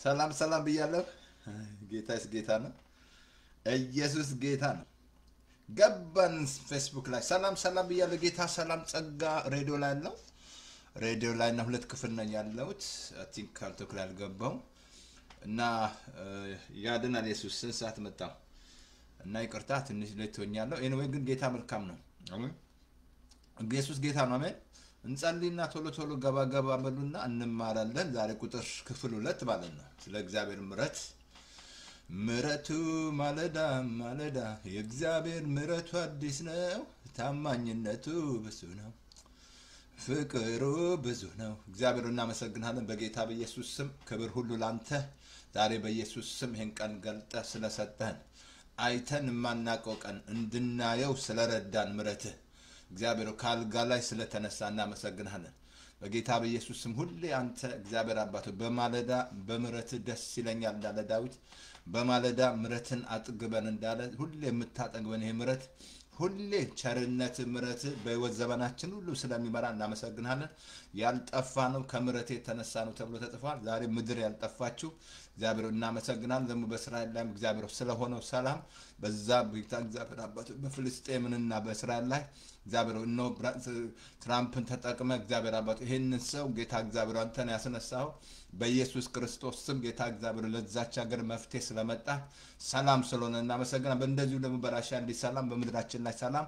ሰላም ሰላም ብያለሁ። ጌታስ ጌታ ነው። ኢየሱስ ጌታ ነው። ገባን ፌስቡክ ላይ ሰላም ሰላም ብያለሁ። ጌታ ሰላም ጸጋ ሬዲዮ ላይ ነው። ሬዲዮ ላይ እና ሁለት ክፍል ነኝ ያለሁት። አይ ቲንክ ካልተኩ ላይ አልገባው እና ያድናል ኢየሱስ ስንት ሰዓት መጣ እና ይቅርታ ትንሽ ሌት ሆኛለሁ። ኤኒዌይ ግን ጌታ መልካም ነው። አሜን። ኢየሱስ ጌታ ነው። አሜን። እንጸልይና ቶሎ ቶሎ ገባ ገባ በሉና እንማራለን። ዛሬ ቁጥር ክፍል 2 ማለት ነው። ስለ እግዚአብሔር ምሕረቱ ማለዳ ማለዳ የእግዚአብሔር ምሕረቱ አዲስ ነው፣ ታማኝነቱ ብዙ ነው፣ ፍቅሩ ብዙ ነው። እግዚአብሔር እናመሰግናለን በጌታ በኢየሱስ ስም። ክብር ሁሉ ላንተ ዛሬ በኢየሱስ ስም ይህን ቀን ገልጠ ስለሰጠን አይተን የማናውቀው ቀን እንድናየው ስለረዳን ምሕረትህ እግዚአብሔር ካልጋ ላይ ስለተነሳ እናመሰግናለን በጌታ በኢየሱስ ስም። ሁሌ አንተ እግዚአብሔር አባቱ በማለዳ በምሕረትህ ደስ ይለኛል እንዳለ ዳዊት በማለዳ ምሕረትን አጥግበን እንዳለ ሁሌ የምታጠግበን ይሄ ምሕረት ሁሌ ቸርነት ምሕረት በህይወት ዘመናችን ሁሉ ስለሚመራ እናመሰግናለን። ያልጠፋ ነው ከምሕረት የተነሳ ነው ተብሎ ተጽፏል። ዛሬ ምድር ያልጠፋችሁ እግዚአብሔር እናመሰግናለን። ደግሞ በእስራኤል ላይ እግዚአብሔር ስለሆነው ሰላም በዛ ቢታ እግዚአብሔር አባቱ በፍልስጤምና በእስራኤል ላይ እግዚአብሔር ነው ትራምፕን ተጠቅመ እግዚአብሔር አባቱ ይሄንን ሰው ጌታ እግዚአብሔር አንተን ያስነሳው በኢየሱስ ክርስቶስ ስም ጌታ እግዚአብሔር ለዛች ሀገር መፍትሄ ስለመጣ ሰላም ስለሆነ እናመሰግናለን። በእንደዚሁ ደግሞ በራሽያ እንዲ ሰላም በመድራችን ላይ ሰላም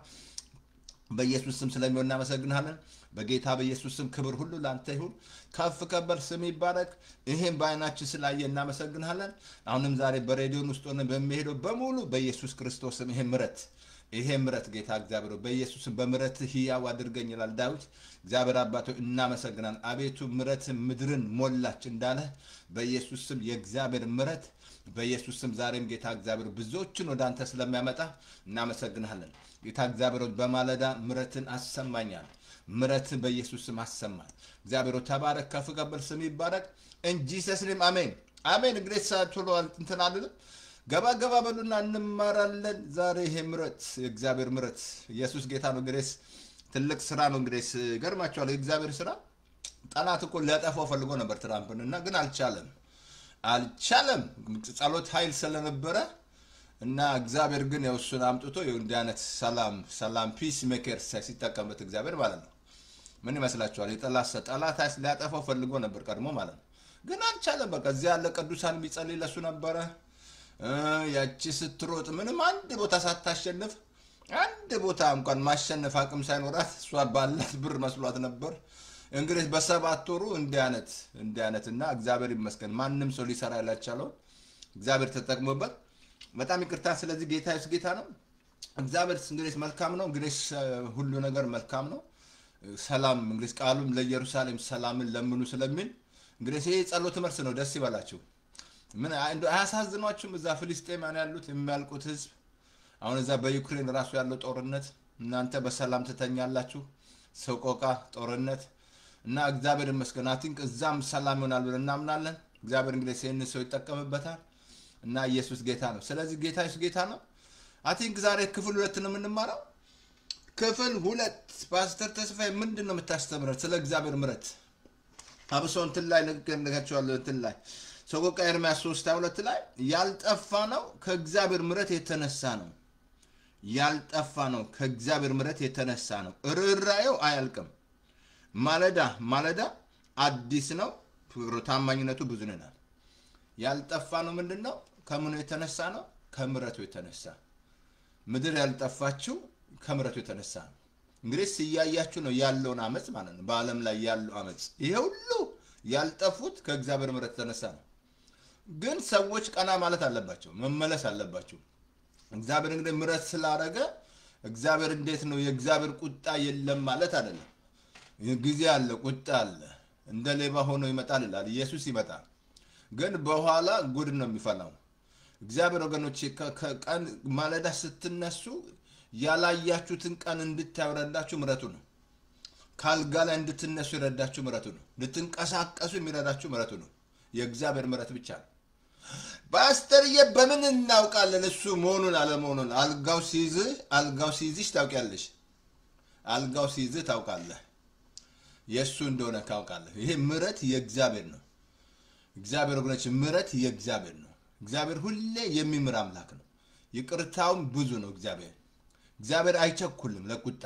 በኢየሱስ ስም ስለሚሆን እናመሰግናለን። በጌታ በኢየሱስ ስም ክብር ሁሉ ላንተ ይሁን። ከፍ ከበል ስም ይባረክ። ይሄን በአይናችን ስላየ እናመሰግናለን። አሁንም ዛሬ በሬዲዮን ውስጥ ሆነ በሚሄደው በሙሉ በኢየሱስ ክርስቶስ ስም ይሄ ምሕረት ጌታ እግዚአብሔር በኢየሱስ በምሕረት ሕያው አድርገኝ ይላል ዳዊት። እግዚአብሔር አባቶ እናመሰግናለን። አቤቱ ምሕረት ምድርን ሞላች እንዳለ በኢየሱስ ስም የእግዚአብሔር ምሕረት በኢየሱስ ስም ዛሬም ጌታ እግዚአብሔር ብዙዎችን ወደ አንተ ስለሚያመጣ እናመሰግናለን። ጌታ እግዚአብሔር በማለዳ ምሕረትን አሰማኛል። ምሕረት በኢየሱስ ስም አሰማል። እግዚአብሔር ተባረክ። ከፍ ከበል ስም ይባረክ። ኢን ጂሰስ ኔም አሜን አሜን። ግሬስ ሳትሏል እንትን አይደለም ገባ ገባ በሉና እንማራለን። ዛሬ ይሄ ምሕረት የእግዚአብሔር ምሕረት ኢየሱስ ጌታ ነው። ግሬስ ትልቅ ስራ ነው። ግሬስ ገርማቸዋል። የእግዚአብሔር ስራ ጠላት እኮ ሊያጠፋው ፈልጎ ነበር ትራምፕን እና ግን አልቻለም። ጸሎት ኃይል ስለነበረ እና እግዚአብሔር ግን ያው እሱን አምጥቶ እንዲህ አይነት ሰላም ፒስ ሜከር ሲጠቀምበት እግዚአብሔር ማለት ነው። ምን ይመስላችኋል? ጠላት ሊያጠፋው ፈልጎ ነበር ቀድሞ ማለት ነው። ግን አልቻለም። በቃ እዚያ ያለ ቅዱሳን ቢጸልይ ለሱ ነበረ። ያቺ ስትሮጥ ምንም አንድ ቦታ ሳታሸንፍ አንድ ቦታ እንኳን ማሸነፍ አቅም ሳይኖራት እሷ ባላት ብር መስሏት ነበር። እንግዲህ በሰባት ወሩ እንዲህ አይነትና እግዚአብሔር ይመስገን ማንም ሰው ሊሰራ ያላቻለው እግዚአብሔር ተጠቅሞበት በጣም ይቅርታ። ስለዚህ ጌታ ነው። እግዚአብሔር እንግዲህ መልካም ነው። እንግዲህ ሁሉ ነገር መልካም ነው። ሰላም እንግዲህ ቃሉም ለኢየሩሳሌም ሰላምን ለምኑ ስለሚል እንግዲህ ይሄ ጸሎት መልስ ነው። ደስ ይበላችሁ። ምን አያሳዝኗችሁም? እዛ ፍልስጤማውያን ያሉት የሚያልቁት ህዝብ አሁን እዛ በዩክሬን ራሱ ያለው ጦርነት እናንተ በሰላም ትተኛላችሁ። ሰቆቃ ጦርነት እና እግዚአብሔር ይመስገን አቲንክ እዛም ሰላም ይሆናል ብለን እናምናለን። እግዚአብሔር እንግዲህ ይሄንን ሰው ይጠቀምበታል እና ኢየሱስ ጌታ ነው። ስለዚህ ጌታ ኢየሱስ ጌታ ነው። አቲንክ ዛሬ ክፍል 2 ነው የምንማረው። ክፍል 2 ፓስተር ተስፋዬ ምንድን ነው የምታስተምረው? ስለ እግዚአብሔር ምሕረት አብሶ እንትን ላይ ነገርኳቸዋለሁ። እንትን ላይ ሰቆቃ ኤርምያስ 3:2 ላይ ያልጠፋ ነው ከእግዚአብሔር ምሕረት የተነሳ ነው። ያልጠፋ ነው ከእግዚአብሔር ምሕረት የተነሳ ነው። ርኅራኄው አያልቅም። ማለዳ ማለዳ አዲስ ነው፣ ታማኝነቱ ብዙ ነው። ያልጠፋ ነው ምንድነው? ከምኑ የተነሳ ነው? ከምሕረቱ የተነሳ። ምድር ያልጠፋችው ከምሕረቱ የተነሳ ነው። እንግዲህ ሲያያችሁ ነው ያለውን አመጽ ማለት ነው። በዓለም ላይ ያለው አመጽ ይሄ ሁሉ ያልጠፉት ከእግዚአብሔር ምሕረት የተነሳ ነው። ግን ሰዎች ቀና ማለት አለባቸው፣ መመለስ አለባቸው። እግዚአብሔር እንግዲህ ምሕረት ስላደረገ እግዚአብሔር እንዴት ነው የእግዚአብሔር ቁጣ የለም ማለት አይደለም። ጊዜ አለ፣ ቁጣ አለ። እንደ ሌባ ሆኖ ይመጣል ይላል ኢየሱስ ይመጣል። ግን በኋላ ጉድ ነው የሚፈላው። እግዚአብሔር ወገኖቼ ከቀን ማለዳ ስትነሱ ያላያችሁትን ቀን እንድታወራላችሁ ምሕረቱ ነው። ካልጋ ላይ እንድትነሱ ይረዳችሁ ምሕረቱ ነው። እንድትንቀሳቀሱ የሚረዳችሁ ምሕረቱ ነው። የእግዚአብሔር ምሕረት ብቻ ነው። ፓስተርዬ በምን እናውቃለን እሱ መሆኑን አለመሆኑን? አልጋው ሲይዝሽ ታውቂያለሽ። አልጋው ሲይዝህ ታውቃለህ። የእሱ እንደሆነ ታውቃለህ። ይሄ ምሕረት የእግዚአብሔር ነው። እግዚአብሔር ወገኖች ምሕረት የእግዚአብሔር ነው እግዚአብሔር ሁሌ የሚምር አምላክ ነው ይቅርታውም ብዙ ነው እግዚአብሔር አይቸኩልም ለቁጣ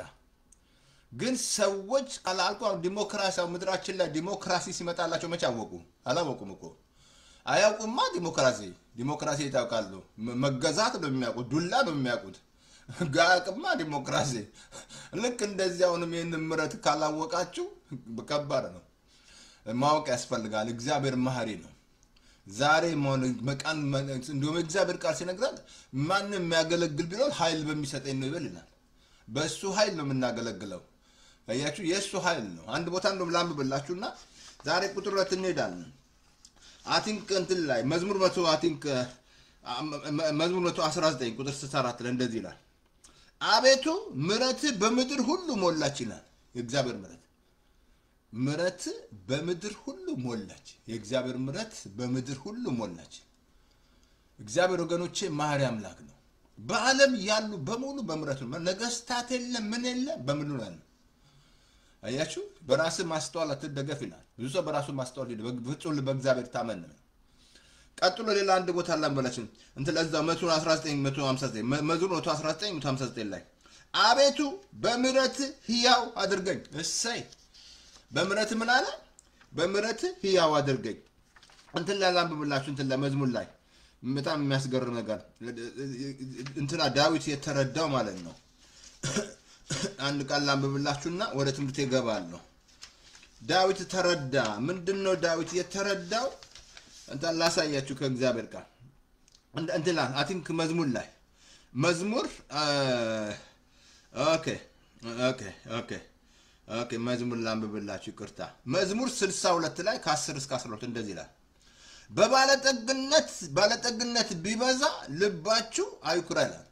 ግን ሰዎች አላልኩ ዲሞክራሲያው ምድራችን ላይ ዲሞክራሲ ሲመጣላቸው መች አወቁ አላወቁም እኮ አያውቁማ ዲሞክራሲ ይታወቃሉ መገዛት ነው የሚያውቁት ዱላ ነው የሚያውቁት ጋቅማ ዲሞክራሲ ልክ እንደዚያውንም ይሄን ምሕረት ካላወቃችሁ በከባድ ነው ማወቅ ያስፈልጋል እግዚአብሔር መሐሪ ነው ዛሬ መቃን እንደውም እግዚአብሔር ቃል ሲነግራል ማንንም የሚያገለግል ቢሆን ኃይል በሚሰጠኝ ነው ይበልናል በሱ ኃይል ነው የምናገለግለው አያችሁ የሱ ኃይል ነው አንድ ቦታ እንደውም ላምብላችሁና ዛሬ ቁጥር 2 እንሄዳለን አቲንክ እንትን ላይ መዝሙር 100 አቲንክ መዝሙር 119 ቁጥር 64 ላይ እንደዚህ ይላል አቤቱ ምሕረት በምድር ሁሉ ሞላች ይላል የእግዚአብሔር ምሕረት በምድር ሁሉ ሞላች የእግዚአብሔር ምሕረት በምድር ሁሉ ሞላች እግዚአብሔር ወገኖቼ መሐሪ አምላክ ነው በዓለም ያሉ በሙሉ በምሕረቱ ነገስታት የለም ምን የለም በምድር ላይ አያችሁ በራስ ማስተዋል አትደገፍ ይላል ብዙ ሰው በራሱ ማስተዋል በፍጹም በእግዚአብሔር ታመን ነው ቀጥሎ ሌላ አንድ ቦታ ላምበላችሁ እንት ለዛው 119 መዝሙር 119 ላይ አቤቱ በምሕረት ሕያው አድርገኝ እሰይ በምሕረት ምን አለ በምሕረት ሕያው አድርገኝ እንት ላምብላችሁ እንት ለመዝሙር ላይ በጣም የሚያስገርም ነገር እንትና ዳዊት የተረዳው ማለት ነው አንድ ቃል ላምብላችሁና ወደ ትምህርት ይገባለሁ ዳዊት ተረዳ ምንድነው ዳዊት የተረዳው እንት ላሳያችሁ ከእግዚአብሔር ቃል እንትና አቲንክ መዝሙር ላይ መዝሙር ኦኬ መዝሙር ላምብላችሁ ይቅርታ መዝሙር 62 ላይ ከ10 እስከ 12 እንደዚህ ይላል ባለጠግነት ቢበዛ ልባችሁ አይኩራ ይላል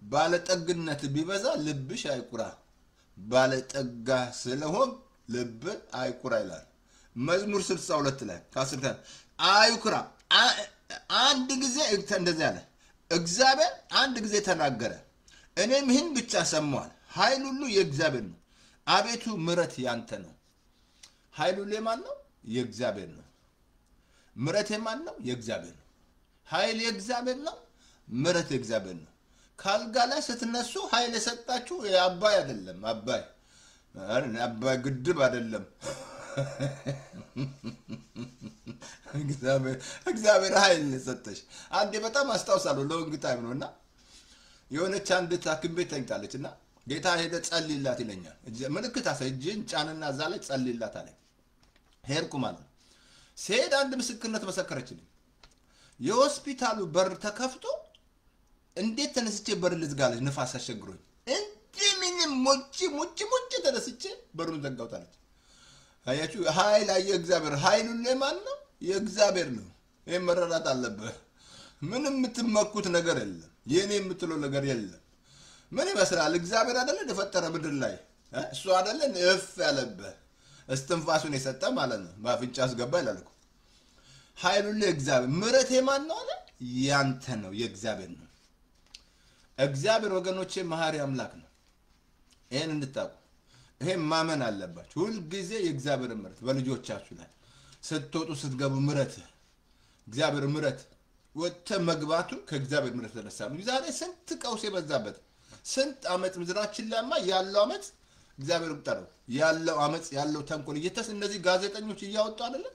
ባለጠግነት ቢበዛ ልብሽ አይኩራ ባለጠጋ ስለሆን ልብ አይኩራ ይላል መዝሙር 62 ላይ ከ10 አይኩራ አንድ ጊዜ እንደዚህ አለ እግዚአብሔር አንድ ጊዜ ተናገረ እኔም ይህን ብቻ ሰማዋል ኃይል ሁሉ የእግዚአብሔር ነው አቤቱ ምሕረት ያንተ ነው ኃይል ሁሉ የማን ነው የእግዚአብሔር ነው ምሕረት የማን ነው የእግዚአብሔር ነው ኃይል የእግዚአብሔር ነው ምሕረት የእግዚአብሔር ነው ካልጋ ላይ ስትነሱ ኃይል የሰጣችሁ አባይ አይደለም አባይ ግድብ አይደለም እግዚአብሔር ኃይል ሰጠሽ አንዴ በጣም አስተዋውሳለሁ ሎንግ ታይም ነውና የሆነች አንድ ታክም ቤት ተኝታለችና ጌታ ሄደ ጸልይላት ይለኛል ምልክት አሰጅን ጫንና እዛ ላይ ጸልይላት አለ ሄርኩ ማለት ሲሄድ አንድ ምስክርነት መሰከረችልኝ የሆስፒታሉ በር ተከፍቶ እንዴት ተነስቼ በር ልዝጋለች ንፋስ አሸግሮኝ እንዴ ምንም ሞጭ ተነስቼ በሩን ዘጋውታለች አያችሁ ኃይል የእግዚአብሔር ኃይሉ ለማን ነው የእግዚአብሔር ነው ይሄ መረዳት አለበት ምንም የምትመኩት ነገር የለም የኔ የምትለው ነገር የለም ምን ይመስላል እግዚአብሔር አይደለ የፈጠረ ምድር ላይ እሱ አይደለ እፍ ያለበት እስትንፋሱን የሰጠ ማለት ነው ባፍንጫ አስገባ ይላል እኮ ኃይሉ ለእግዚአብሔር ምሕረት የማን ነው አለ ያንተ ነው የእግዚአብሔር ነው እግዚአብሔር ወገኖቼ መሐሪ አምላክ ነው ይሄን እንድታውቁ ይሄን ማመን አለባችሁ ሁሉ ጊዜ የእግዚአብሔር ምሕረት በልጆቻችሁ ላይ ስትወጡ ስትገቡ ምሕረት እግዚአብሔር ምሕረት ወተ መግባቱ ከእግዚአብሔር ምሕረት ተነሳሉ ዛሬ ስንት ቀውስ የበዛበት ስንት አመት ምድራችን ላይማ ያለው አመት እግዚአብሔር ይጠራው ያለው አመት ያለው ተንኮል እየተስ እነዚህ ጋዜጠኞች እያወጡ አይደለም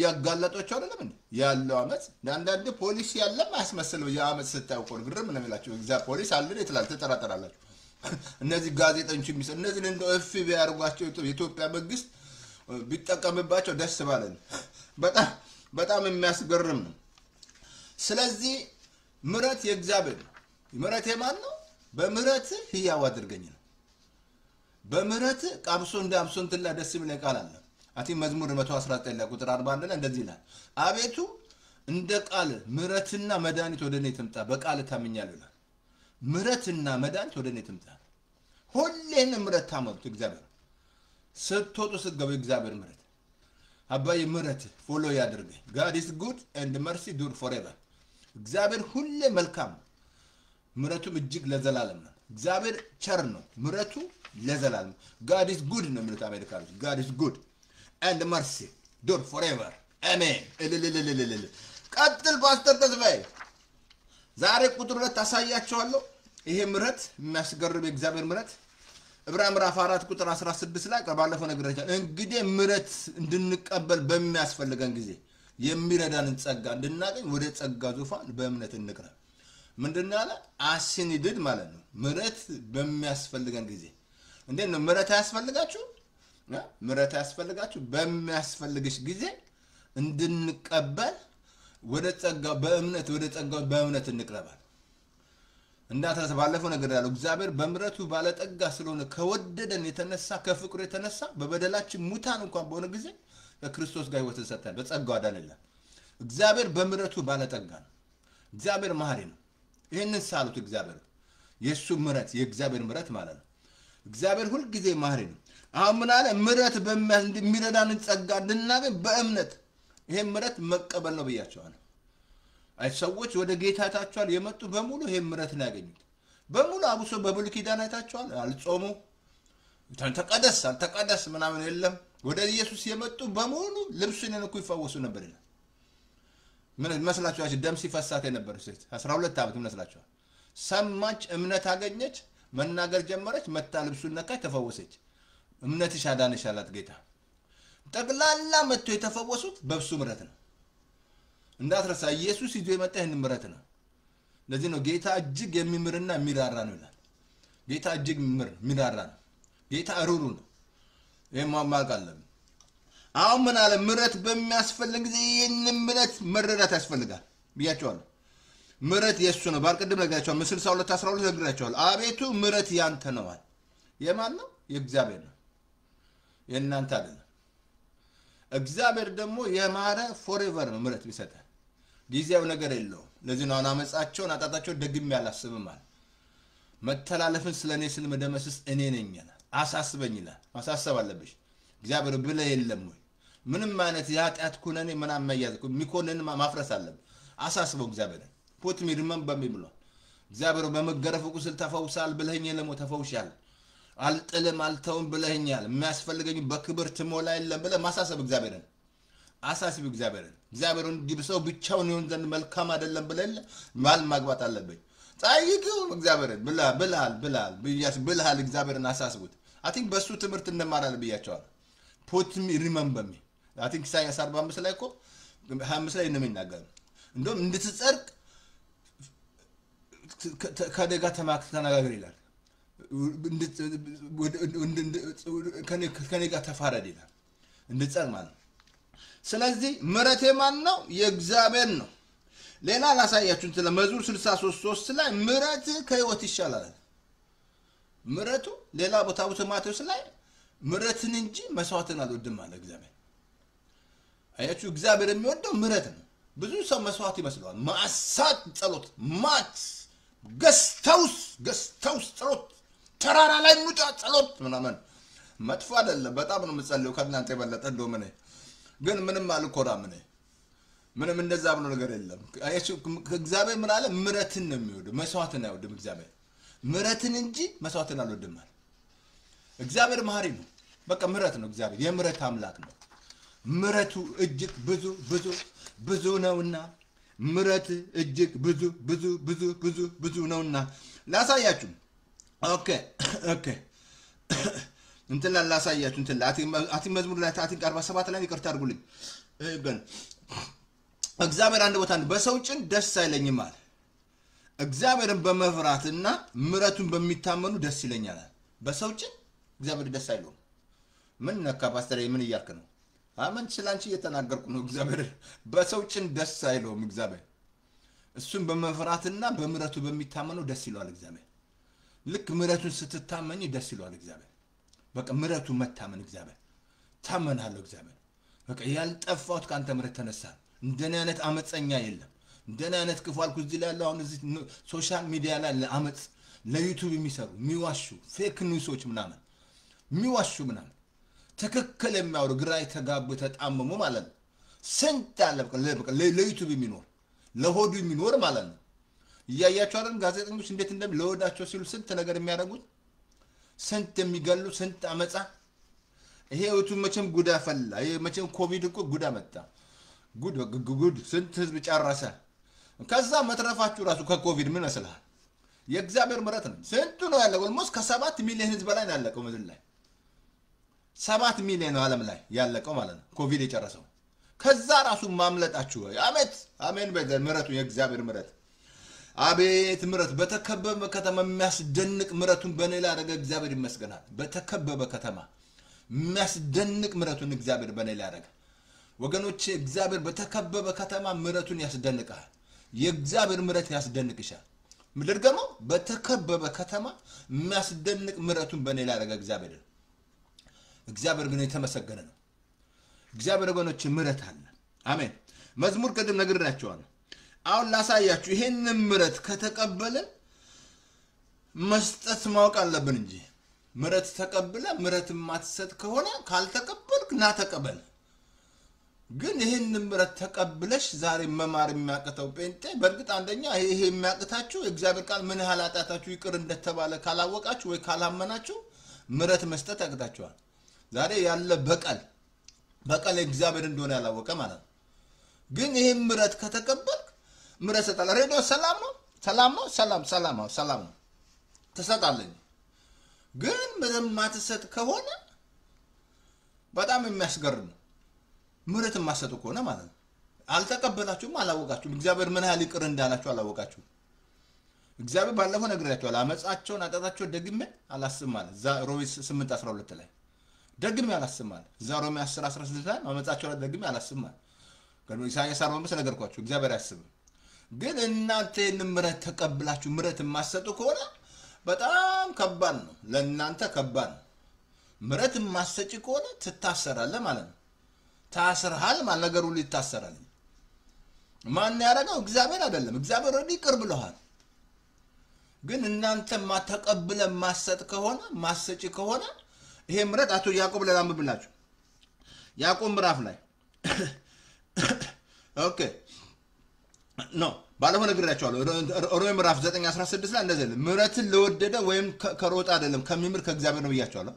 ያጋለጧቸው አይደለም እንዴ ያለው አመት አንዳንድ ፖሊስ ያለም አስመስለው ያመት ስታው ቆር ግርም ነው የሚላቸው እግዚአብሔር ፖሊስ አለ ይላል ተጠራጠራላችሁ እነዚህ ጋዜጠኞች የሚሰ እነዚህ እንደው ኤፍቢ ያርጓቸው የኢትዮጵያ መንግስት ቢጠቀምባቸው ደስ ባለን በጣም የሚያስገርም ነው ስለዚህ ምሕረት የእግዚአብሔር ነው ምሕረት የማን ነው በምሕረት ሕያው አድርገኝ ነው በምሕረት ቃብሶ እንዳምሶ እንትን ላይ ደስ የሚል ቃል አለ አቲ መዝሙር 119 ላይ ቁጥር 41 ላይ እንደዚህ ይላል አቤቱ እንደ ቃል ምሕረትና መድኃኒት ወደኔ ትምጣ በቃል ታምኛለሁ ይላል ምሕረትና መድኃኒት ወደኔ ትምጣ ሁሌን ምሕረት ታመጡት እግዚአብሔር ስትወጡ ስትገቡ እግዚአብሔር ምሕረት አባዬ ምሕረት ፎሎ ያድርገኝ God is good and mercy endure forever እግዚአብሔር ሁሌ መልካም ምሕረቱም እጅግ ለዘላለም ነው እግዚአብሔር ቸር ነው ምሕረቱ ለዘላለም God is good ነው የሚሉት አሜሪካኖች God is good and mercy endure forever አሜን እልልልልልል ቀጥል ፓስተር ተስፋዬ ዛሬ ቁጥር 2 ታሳያቸዋለሁ ይሄ ምሕረት የሚያስገርም የእግዚአብሔር ምሕረት ዕብራውያን ምዕራፍ 4 ቁጥር 16 ላይ ባለፈው ነግሬያችኋለሁ እንግዲህ ምሕረት እንድንቀበል በሚያስፈልገን ጊዜ የሚረዳንን ጸጋ እንድናገኝ ወደ ጸጋ ዙፋን በእምነት እንቅረብ ምንድነው ያለ አስኒድድ ማለት ነው ምሕረት በሚያስፈልገን ጊዜ እንዴት ነው ምሕረት ያስፈልጋችሁ ምሕረት ያስፈልጋችሁ በሚያስፈልግሽ ጊዜ እንድንቀበል ወደ ጸጋ በእምነት እንቅረባል እንዳትረሳ ባለፈው ነገር ያለው እግዚአብሔር በምሕረቱ ባለጠጋ ስለሆነ ከወደደን የተነሳ ከፍቅሩ የተነሳ በበደላችን ሙታን እንኳን በሆነ ጊዜ በክርስቶስ ጋር ሕይወትን ሰጠን በጸጋው አዳነን እግዚአብሔር በምሕረቱ ባለጠጋ ነው እግዚአብሔር መሐሪ ነው ይሄንን ሳሉት እግዚአብሔር የሱ ምሕረት የእግዚአብሔር ምሕረት ማለት ነው እግዚአብሔር ሁሉ ጊዜ መሐሪ ነው አሁን ምን አለ ምሕረት በሚረዳንን ጸጋ እንድናገኝ በእምነት ይሄ ምሕረት መቀበል ነው ብያቸዋለሁ አይ ሰዎች ወደ ጌታ ታቸዋል የመጡ በሙሉ ይሄ ምሕረት ነው ያገኙት በሙሉ አብሶ በብሉይ ኪዳን አይታቸዋል አልጾሙ ተቀደስ ምናምን የለም ወደ ኢየሱስ የመጡ በሙሉ ልብሱን እንኳን ይፈወሱ ነበር ይላል ምን መስላችኋል ደም ሲፈሳት የነበረ ሴት 12 ዓመት መስላችኋል ሰማች እምነት አገኘች መናገር ጀመረች መታ ልብሱን ነካች ተፈወሰች እምነትሽ አዳነሽ አላት ጌታ ጠቅላላ መጥቶ የተፈወሱት በብሱ ምሕረት ነው እንዳትረሳ ኢየሱስ ይዞ የመጣ ይሄን ምሕረት ነው ለዚህ ነው ጌታ እጅግ የሚምርና የሚራራ ነው ይላል ጌታ እጅግ የሚራራ ነው ጌታ ሩሩ ነው የማማቅ አለም አሁን ምን አለ ምሕረት በሚያስፈልግ ጊዜ ይሄን ምሕረት መረዳት ያስፈልጋል ብያቸዋለሁ ምሕረት የሱ ነው ባልቀደም ነገራቸዋል ምስል 62:12 ነገራቸዋል አቤቱ ምሕረት ያንተ ነው አለ የማን ነው የእግዚአብሔር ነው የእናንተ አይደለም እግዚአብሔር ደግሞ የማረ ፎሬቨር ነው ምሕረት ቢሰጠን ጊዜው ነገር የለው ለዚህ ነው አመጻቸውን አጣጣቸው ደግም ያላስብም አለ መተላለፍን ስለኔ ስለመደመስስ እኔ ነኝ አሳስበኝ ይላል ማሳሰብ አለብሽ እግዚአብሔር ብለ የለም ወይ ምንም ማለት ያጣት ኩነኔ ምናም ማያዝኩ ሚኮነን ማፍረስ አለብ አሳስበው እግዚአብሔር ፖት ሚድመን በሚብሎ እግዚአብሔር በመገረፉ ቁስል ተፈውሳል ብለኝ ለሞ ተፈውሻል አልጥልም አልተውም ብለኛል የሚያስፈልገኝ በክብር ትሞላ የለም ብለ ማሳሰብ እግዚአብሔርን አሳስብ እግዚአብሔርን ዲብሰው ብቻውን ይሁን ዘንድ መልካም አይደለም ብለል ማል ማግባት አለብኝ ታይቁ እግዚአብሔርን ብላል እግዚአብሔርን አሳስቡት I think በሱ ትምህርት እንደማራል ብያቸዋል put me remember me I think ኢሳይያስ 45 ላይ እኮ 25 ላይ ነው የሚናገረው እንደውም እንድትጸድቅ ከደጋ ተናገር ይላል ከኔ ጋር ተፋረድ ይላል እንድትጸድቅ ማለት ስለዚህ ምሕረት የማን ነው የእግዚአብሔር ነው ሌላ ላሳያችሁ ስለ መዝሙር 63:3 ላይ ምሕረት ከሕይወት ይሻላል ምሕረቱ ሌላ ቦታ ማቴዎስ ላይ ምሕረትን እንጂ መስዋዕትን አልወድም አለ እግዚአብሔር አያችሁ እግዚአብሔር የሚወደው ምሕረት ነው ብዙ ሰው መስዋዕት ይመስለዋል ማሳት ጸሎት ማት ገስታውስ ጸሎት ተራራ ላይ ሙጣ ጸሎት ምናምን መጥፎ አይደለም በጣም ነው የምጸልየው ከእናንተ የበለጠ እንደውም እኔ ግን ምንም አልኮራም እኔ ምንም እንደዛ ብሎ ነገር የለም አያችሁ እግዚአብሔር ምን አለ ምሕረትን ነው የሚወደው መስዋዕትን አይወድም እግዚአብሔር ምሕረትን እንጂ መስዋዕትን አልወድም አለ እግዚአብሔር መሐሪ ነው በቃ ምሕረት ነው እግዚአብሔር የምሕረት አምላክ ነው ምሕረቱ እጅግ ብዙ ነውና ምሕረት እጅግ ብዙ ነውና ላሳያችሁ ኦኬ እንትን ላሳያችሁ እንትን አቲ መዝሙር ላይ አቲ 47 ላይ ይቅርታ አድርጉልኝ ግን እግዚአብሔር አንድ ቦታ በሰው ጭን ደስ አይለኝም አለ እግዚአብሔርን በመፍራትና ምሕረቱን በሚታመኑ ደስ ይለኛል በሰው ጭን እግዚአብሔር ደስ አይለው ምን ነካ ፓስተር ምን ይያልክ ነው አመን ስላንቺ እየተናገርኩ ነው እግዚአብሔር በሰው ጭን ደስ አይለውም እግዚአብሔር እሱን በመፍራትና በምሕረቱ በሚታመኑ ደስ ይለዋል እግዚአብሔር ልክ ምሕረቱን ስትታመኝ ደስ ይለዋል እግዚአብሔር በቃ ምሕረቱ መታመን እግዚአብሔር ታመናለሁ እግዚአብሔር በቃ ያልጠፋውት ካንተ ምሕረት ተነሳ እንደኔ አይነት አመፀኛ የለም እንደኔ አይነት ክፉ አልኩ እዚህ ላይ ያለው አሁን እዚህ ሶሻል ሚዲያ ላይ ለአመፅ ለዩቲዩብ የሚሰሩ የሚዋሹ ፌክ ኒውሶች ምናምን የሚዋሹ ምናምን ትክክል የሚያወሩ ግራ የተጋቡ ተጣመሙ ማለት ነው ስንት አለ በቃ ለዩቲዩብ የሚኖር ለሆዱ የሚኖር ማለት ነው ያያያቸው አይደል ጋዜጠኞች እንዴት ለወዳቸው ሲሉ ስንት ነገር የሚያደርጉት ስንት የሚገሉ ስንት አመፃ ይሄ ዩቲዩብ መቼም ጉዳ ፈላ ይሄ መቼም ኮቪድ እኮ ጉዳ መጣ ጉድ ስንት ህዝብ ጨረሰ። ከዛ መትረፋችሁ ራሱ ከኮቪድ ምን መስልሃል? የእግዚአብሔር ምሕረት ነው። ስንቱ ነው ያለው? ኦልሞስት ከ7 ሚሊዮን ህዝብ በላይ ነው ያለቀው ምድር ላይ 7 ሚሊዮን ነው ዓለም ላይ ያለቀው ማለት ነው ኮቪድ የጨረሰው። ከዛ ራሱ ማምለጣችሁ አሜት አሜን በዘ ምሕረቱ የእግዚአብሔር ምሕረት አቤት ምሕረት በተከበበ ከተማ የሚያስደንቅ ምሕረቱን በኔ ላይ ያደረገ እግዚአብሔር ይመስገናል። በተከበበ ከተማ የሚያስደንቅ ምሕረቱን እግዚአብሔር በኔ ላይ ያደረገ ወገኖቼ እግዚአብሔር በተከበበ ከተማ ምሕረቱን ያስደንቃል። የእግዚአብሔር ምሕረት ያስደንቅሻል። ምድርገመው በተከበበ ከተማ የሚያስደንቅ ምሕረቱን በኔ ላይ ያደረገ እግዚአብሔር ግን የተመሰገነ ነው። እግዚአብሔር ወገኖች ምሕረት አለ። አሜን። መዝሙር ቅድም ነግሬያቸዋለሁ። አሁን ላሳያችሁ። ይሄንን ምሕረት ከተቀበልን መስጠት ማወቅ አለብን እንጂ ምሕረት ተቀብለ ምሕረት ማትሰጥ ከሆነ ካልተቀበልክ ና ተቀበል። ግን ይሄንን ምሕረት ተቀብለሽ ዛሬ መማር የሚያቅተው ጴንጤ በእርግጥ አንደኛ ይሄ የሚያቅታችሁ እግዚአብሔር ቃል ምን ያህል ኃጢአታችሁ ይቅር እንደተባለ ካላወቃችሁ ወይ ካላመናችሁ ምሕረት መስጠት ያቅታችኋል። ዛሬ ያለ በቀል እግዚአብሔር እንደሆነ ያላወቀ ማለት ነው። ግን ይሄን ምሕረት ከተቀበልክ ምሕረት ሰጣለ። ሬዲዮ ሰላም ነው ሰላም ነው ተሰጣለኝ። ግን ምንም ማትሰጥ ከሆነ በጣም የሚያስገርም ነው። ምሕረት ማሰጡ ከሆነ ማለት ነው አልተቀበላችሁም፣ አላወቃችሁም። እግዚአብሔር ምን ያህል ይቅር እንዳላችሁ አላወቃችሁም። እግዚአብሔር ባለፈው ነግሬያችኋል። አመጻቸውን ኃጢአታቸውን ደግሜ አላስብም ማለት ሮሜ 8:12 ላይ ደግሜ አላስብም ማለት ሮሜ 10:16 ላይ አመጻቸውን ደግሜ አላስብም ማለት ግን ኢሳይያስ 45 ነገርኳችሁ። እግዚአብሔር አያስብም። ግን እናንተ ምሕረት ተቀብላችሁ ምሕረት ማሰጡ ከሆነ በጣም ከባድ ነው። ለእናንተ ከባድ ነው። ምሕረት ማሰጪ ከሆነ ትታሰራለህ ማለት ነው። ታስርሃል ማለት ነገሩ ሊታሰራል። ማን ያደረገው? እግዚአብሔር አይደለም። እግዚአብሔር ወዲ ይቅር ብለዋል። ግን እናንተ ማተቀበለ ማሰጥ ከሆነ ማሰጪ ከሆነ ይሄ ምሕረት አቶ ያዕቆብ ለላምብላችሁ ያዕቆብ ምዕራፍ ላይ ኦኬ ኖ ባለፈው ነግሬያችኋለሁ። ሮሜ ምዕራፍ 9:16 ላይ እንደዚህ ምሕረትን ለወደደ ወይም ከሮጣ አይደለም ከሚምር ከእግዚአብሔር ነው ብያችኋለሁ።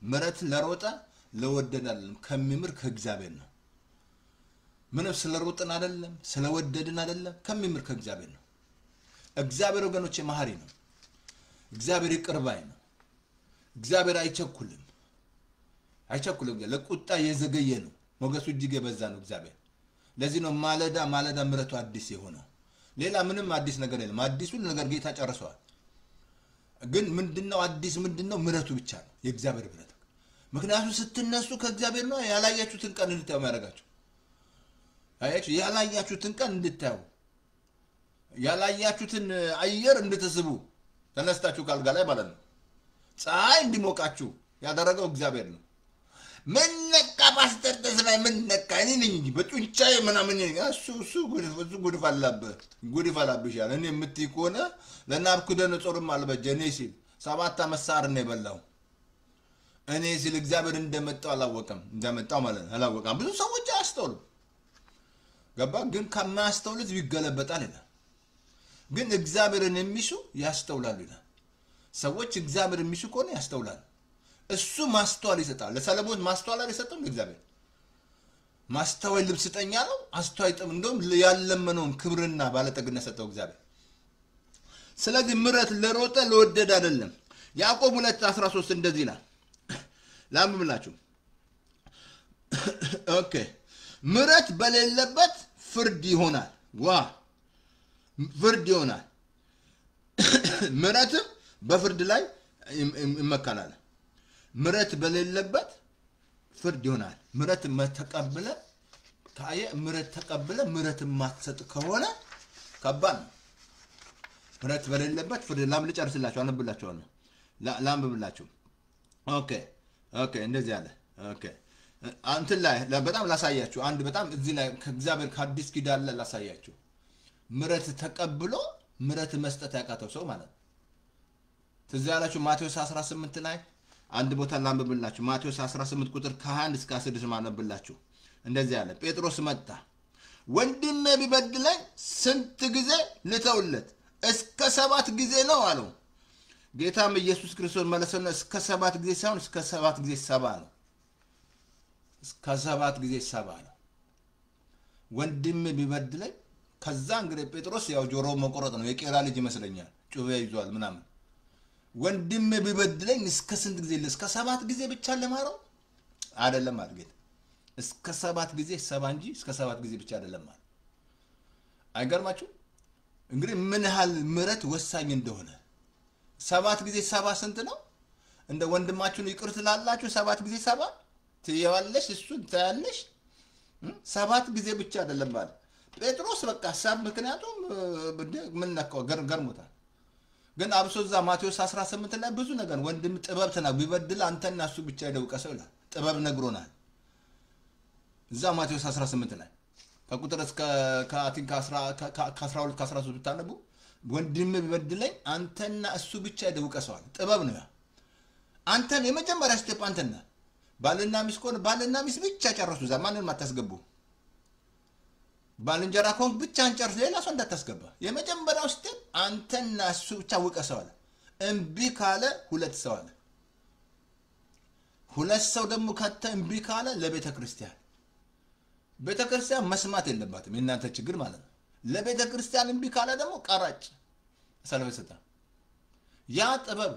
ምሕረትን ለሮጣ ለወደደ አይደለም ከሚምር ከእግዚአብሔር ነው። ምንም ስለሮጥን አይደለም ስለወደድን አይደለም ከሚምር ከእግዚአብሔር ነው። እግዚአብሔር ወገኖቼ መሐሪ ነው። እግዚአብሔር ይቅር ባይ ነው። እግዚአብሔር አይቸኩልም። ለቁጣ የዘገየ ነው። ሞገሱ እጅግ የበዛ ነው እግዚአብሔር። ለዚህ ነው ማለዳ ምሕረቱ አዲስ የሆነው። ሌላ ምንም አዲስ ነገር የለም። አዲሱን ነገር ጌታ ጨርሷል። ግን ምንድነው አዲስ? ምንድነው? ምሕረቱ ብቻ ነው የእግዚአብሔር ምሕረት። ምክንያቱም ስትነሱ ከእግዚአብሔር ነው። ያላያችሁትን ቀን እንድታዩ ያደርጋችሁ። አያችሁ፣ ያላያችሁትን ቀን እንድታዩ፣ ያላያችሁትን አየር እንድትስቡ ተነስታችሁ ካልጋ ላይ ማለት ነው ፀሐይ እንዲሞቃችሁ ያደረገው እግዚአብሔር ነው። ምን ነካ ፓስተር ተስፋዬ ምን ነካ? እኔ ነኝ እንጂ በጡንቻዬ ምናምን እሱ ጉድ ፈላብሽ ያለ እኔ የምትይ ከሆነ ለናቡከደነፆርም አልበጀ። እኔ ሲል 7 ዓመት ሳር ነው የበላው። እኔ ሲል እግዚአብሔር እንደመጣው አላወቀም። እንደመጣው ማለት ነው አላወቀም። ብዙ ሰዎች አያስተውሉም። ገባ? ግን ከማያስተውሉት ይገለበጣል ይላል። ግን እግዚአብሔርን የሚሹ ያስተውላሉ ይላል። ሰዎች እግዚአብሔር የሚሹ ከሆነ ያስተውላሉ። እሱ ማስተዋል ይሰጣል። ለሰለሞን ማስተዋል አልሰጠም እግዚአብሔር። ማስተዋል ልብ ስጠኝ አለው። አስተዋይ ጥም እንደውም ያለመነውን ክብርና ባለጠግነት ሰጠው እግዚአብሔር። ስለዚህ ምሕረት ለሮጠ ለወደደ አይደለም። ያዕቆብ 2:13 እንደዚህ ይላል። ላምብላችሁ። ኦኬ ምሕረት በሌለበት ፍርድ ይሆናል። ፍርድ ይሆናል። ምሕረትም በፍርድ ላይ ይመካናል። ምሕረት በሌለበት ፍርድ ይሆናል። ምሕረት ተቀብለ ታየ ምሕረት ተቀብለ ምሕረት ማትሰጥ ከሆነ ከባድ ነው። ምሕረት በሌለበት ፍርድ ላም ልጨርስላችሁ አነብላችኋለሁ። ላምብላችሁ። ኦኬ እንደዚህ አለ። ኦኬ አንተ ላይ በጣም ላሳያችሁ። አንድ በጣም እዚህ ላይ ከእግዚአብሔር ከአዲስ ኪዳን ላይ ላሳያችሁ። ምሕረት ተቀብሎ ምሕረት መስጠት ያቃተው ሰው ማለት ነው። ትዝ ያላችሁ ማቴዎስ 18 ላይ አንድ ቦታ ላንብብላችሁ። ማቴዎስ 18 ቁጥር ከ1 እስከ 16 ማነብላችሁ። እንደዚህ አለ። ጴጥሮስ መጣ፣ ወንድሜ ቢበድለኝ ስንት ጊዜ ልተውለት? እስከ 7 ጊዜ ነው አለው። ጌታም ኢየሱስ ክርስቶስ መለሰና እስከ 7 ጊዜ ሳይሆን እስከ 7 ጊዜ 70 ነው። እስከ 7 ጊዜ 70 ነው። ወንድም ቢበድለኝ ከዛ እንግዲህ ጴጥሮስ ያው ጆሮ መቆረጥ ነው የቄራ ልጅ ይመስለኛል ጩቤ ይዟል ምናምን ወንድም ቢበድለኝ እስከ ስንት ጊዜ እስከ 7 ጊዜ ብቻ ለማረው አይደለም አድርገት እስከ 7 ጊዜ 7 እንጂ እስከ 7 ጊዜ ብቻ አይደለም ማለት አይገርማችሁ እንግዲህ ምን ያህል ምሕረት ወሳኝ እንደሆነ 7 ጊዜ 7 ስንት ነው እንደ ወንድማችሁን ይቅር ትላላችሁ 7 ጊዜ 7 ትየዋለሽ እሱን ታያለሽ 7 ጊዜ ብቻ አይደለም ማለት ጴጥሮስ በቃ ሐሳብ ምክንያቱም ምን ነካው ገርሞታል ግን አብሶዛ ማቴዎስ 18 ላይ ብዙ ነገር ወንድም ጥበብ ተና ቢበድል አንተና እሱ ብቻ ይደውቀሰው ይላል ጥበብ ነግሮናል እዛ ማቴዎስ 18 ላይ ከቁጥር እስከ ከአቲንካ 12 13 ብታነቡ ወንድም ቢበድለኝ አንተና እሱ ብቻ ይደውቀሰው ጥበብ ነው አንተን የመጀመሪያ ስቴፕ አንተና ባልና ሚስት ኮን ባልና ሚስት ብቻ ጨርሱ ዘማንን ማታስገቡ ባልንጀራ ኮን ብቻ አንጨርስ ሌላ ሰው እንዳታስገባ የመጀመሪያው ስቴፕ አንተና እሱ ብቻ ውቀሰው አለ እምቢ ካለ ሁለት ሰው አለ ሁለት ሰው ደግሞ ካተ እምቢ ካለ ለቤተ ክርስቲያን መስማት የለባትም የእናንተ ችግር ማለት ነው ለቤተ ክርስቲያን እምቢ ካለ ደግሞ ቀራጭ ሰለበሰታ ያ ጥበብ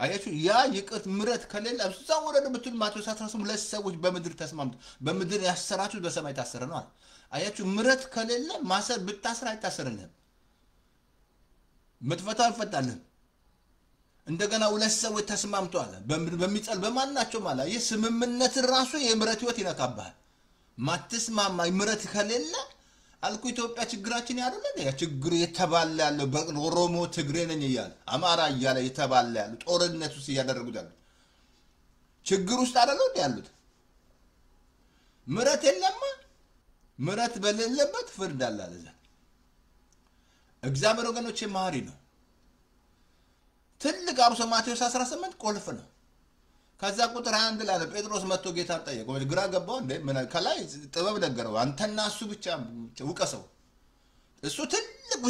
አያችሁ ያ ይቅርት ምረት ከሌለ እዛው ወረደ ብትል ማቴዎስ 18 ሰዎች በምድር ተስማምቱ በምድር ያሰራችሁ በሰማይ ታሰረ ነው አያችሁ ምረት ከሌለ ማሰር ብታስራ አይታሰርልህም ምትፈታው ይፈታልህ እንደገና ሁለት ሰዎች ተስማምቱ አለ በሚጸል በማናቸው ማለት የስምምነት ራሱ የምረት ህይወት ይነካባል ማትስማማ ምረት ከሌለ አልኩ ኢትዮጵያ ችግራችን ያደለ ያ ችግር የተባለ ያለው በኦሮሞ ትግሬ ነኝ ይያል አማራ ይያለ የተባለ ያለው ጦርነት ውስጥ ያደረጉት ያለው ችግር ውስጥ አይደለም ያሉት ምረት የለም ምረት በሌለበት ፍርድ አለ ለዛ እግዚአብሔር ወገኖቼ ማሪ ነው ትልቅ አብሶ ማቴዎስ 18 ቁልፍ ነው ከዛ ቁጥር 21 ላይ ጴጥሮስ መጥቶ ጌታ ጠየቀው ግራ ገባው እንደ ምን ከላይ ጥበብ ነገረው አንተና እሱ ብቻ ውቀሰው እሱ ትልቅ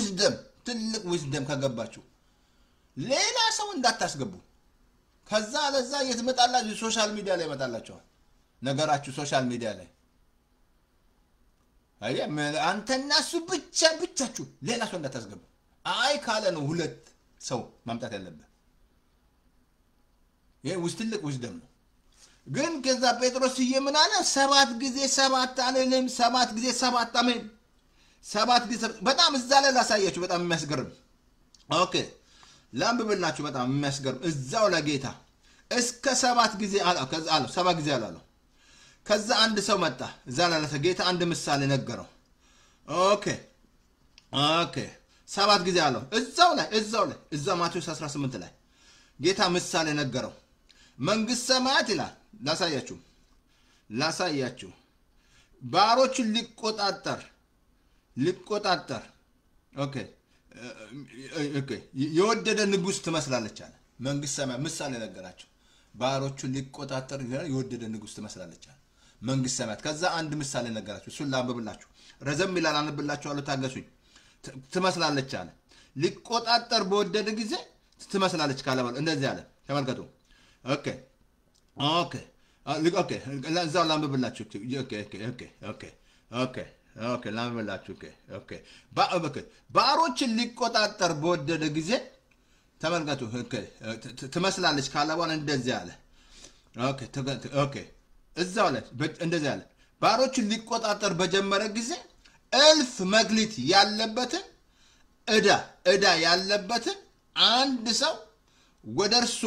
ዊዝደም ከገባችሁ ሌላ ሰው እንዳታስገቡ ከዛ ለዛ የትመጣላችሁ ሶሻል ሚዲያ ላይ መጣላችሁ ነገራችሁ ሶሻል ሚዲያ ላይ አንተና እሱ ብቻችሁ ሌላ ሰው እንዳታስገቡ አይ ካለ ነው ሁለት ሰው ማምጣት ያለበት ይሄ ትልቅ ዊዝደም ነው ግን ከዛ ጴጥሮስ ይየምን አለ 7 ጊዜ 7 አለንም 7 ጊዜ 7 አሜን 7 ጊዜ በጣም እዛ ላይ ላሳያችሁ በጣም የሚያስገርም ኦኬ ላምብብላችሁ በጣም የሚያስገርም እዛው ለጌታ እስከ 7 ጊዜ ከዛ አለ 7 ጊዜ አለ ከዛ አንድ ሰው መጣ እዛ ላይ ጌታ አንድ ምሳሌ ነገረው ኦኬ 7 ጊዜ አለ እዛው ማቴዎስ 18 ላይ ጌታ ምሳሌ ነገረው መንግስት ሰማያት ይላል ላሳያችሁ ባሮችን ሊቆጣጠር ኦኬ የወደደ ንጉስ ትመስላለች አለ መንግስት ሰማያት ምሳሌ ነገራቸው ባሮችን ሊቆጣጠር የወደደ ንጉስ ትመስላለች አለ መንግስት ሰማያት ከዛ አንድ ምሳሌ ነገራቸው እሱን ላንብብላችሁ ረዘም ይላል አንብብላችኋለሁ ታገሱኝ ትመስላለች አለ ሊቆጣጠር በወደደ ጊዜ ትመስላለች ካለባል እንደዚህ አለ ተመልከቱ ኦኬ ለዛው ላንብብላችሁ ኦኬ ላንብብላችሁ ባሮችን ሊቆጣጠር በወደደ ጊዜ ተመልከቱ ትመስላለች ካለባል እንደዚህ አለ ኦኬ እዛው ላይ እንደዚህ አለ ባሮችን ሊቆጣጠር በጀመረ ጊዜ እልፍ መግሊት ያለበትን እዳ ያለበትን አንድ ሰው ወደርሱ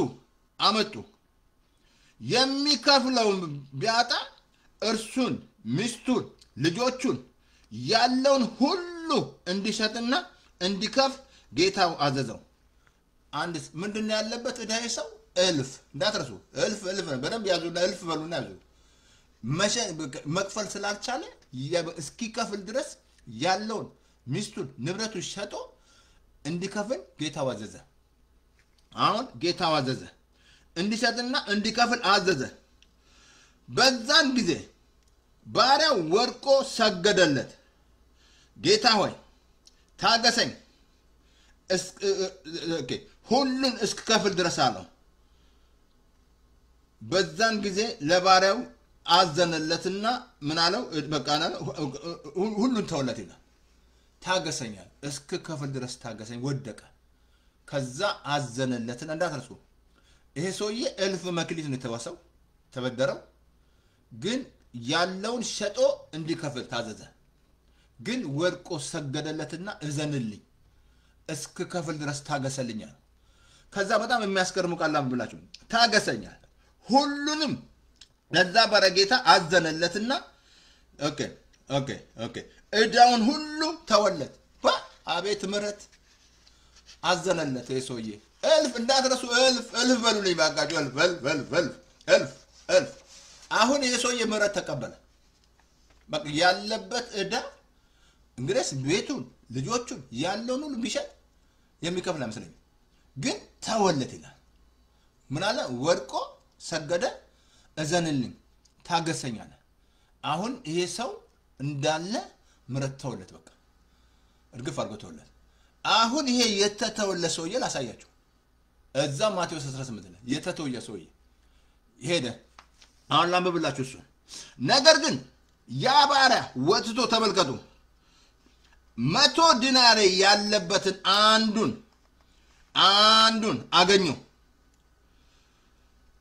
አመጡ የሚከፍለው ቢያጣ እርሱን ሚስቱን ልጆቹን ያለውን ሁሉ እንዲሸጥና እንዲከፍል ጌታው አዘዘው አንድ ምንድነው ያለበት እዳ ሰው እልፍ እንዳትረሱ እልፍ በደንብ ያዙና እልፍ በሉና ያዙ መክፈል ስላልቻለ እስኪከፍል ድረስ ያለውን ሚስቱን ንብረቱን ሸጦ እንዲከፍል ጌታው አዘዘ አሁን ጌታው አዘዘ እንዲሸጥና እንዲከፍል አዘዘ በዛን ጊዜ ባሪያው ወርቆ ሰገደለት ጌታ ሆይ ታገሰኝ ሁሉን እስኪከፍል ድረስ አለው በዛን ጊዜ ለባሪያው አዘነለትና ምን አለው በቃ ሁሉን ተወለት ይላል ታገሰኛል እስከ ከፍል ድረስ ታገሰኝ ወደቀ ከዛ አዘነለትና እንዳትረሱ ይሄ ሰውዬ 1000 መክሊት ነው የተዋሰው ተበደረው ግን ያለውን ሸጦ እንዲከፍል ታዘዘ ግን ወርቆ ሰገደለትና እዘንልኝ እስከ ከፍል ድረስ ታገሰልኛል ከዛ በጣም የሚያስገርሙ ቃላም ብላችሁ ታገሰኛል ሁሉንም ለዛ በረጌታ አዘነለትና ኦኬ እዳውን ሁሉ ተወለት አቤት ምረት አዘነለት የሰውዬ 1000 እንዳትረሱ 1000 በሉልኝ ባጋጁ 1000 አሁን የሰውዬ ምረት ተቀበለ በቃ ያለበት እዳ እንግዲህ ቤቱን ልጆቹን ያለውን ሁሉ ቢሸጥ የሚከፍል አይመስለኝም ግን ተወለት ይላል ምን አለ ወርቆ ሰገደ እዘንልኝ ታገሰኛለ አሁን ይሄ ሰው እንዳለ ምረት ተወለት በቃ እርግፍ አድርጎ ተወለት አሁን ይሄ የተተወለ ሰውዬ ላሳያችሁ እዛ ማቴዎስ 18 ላይ የተተወየ ሰውዬ ሄደ አሁን ላምብላችሁ እሱ ነገር ግን ያ ባሪያ ወጥቶ ተመልከቱ 100 ዲናር ያለበትን አንዱን አገኘው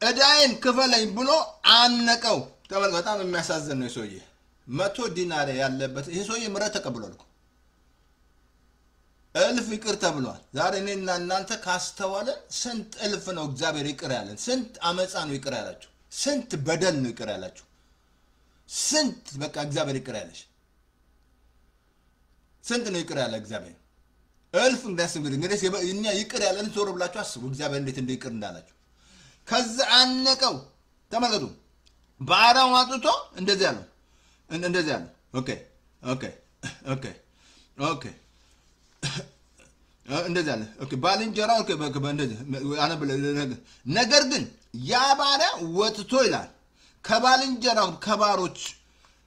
እዳይን ክፈለኝ ብሎ አነቀው ተመልከቱ በጣም የሚያሳዝን ነው ሰውዬ 100 ዲናር ያለበት ይሄ ሰውዬ ምረት ተቀብሏል እኮ 1000 ይቅር ተብሏል ዛሬ እኔና እናንተ ካስተዋለን ስንት 1000 ነው እግዚአብሔር ይቅር ያለን ስንት አመጻ ነው ይቅር ያላችሁ ስንት በደል ነው ይቅር ያላችሁ ስንት በቃ እግዚአብሔር ይቅር ያለሽ ስንት ነው ይቅር ያለ እግዚአብሔር 1000 እንግዲህ እኛ ይቅር ያለን ዞር ብላችሁ አስቡ እግዚአብሔር እንዴት እንደይቅር እንዳላችሁ ከዛ አነቀው ተመልከቱ ባሪያው አጥቶ እንደዚህ ያለው ኦኬ እንደዚህ አለ ባልንጀራው እንደዚህ ነገር ግን ያ ባሪያ ወጥቶ ይላል ከባልንጀራው ከባሮች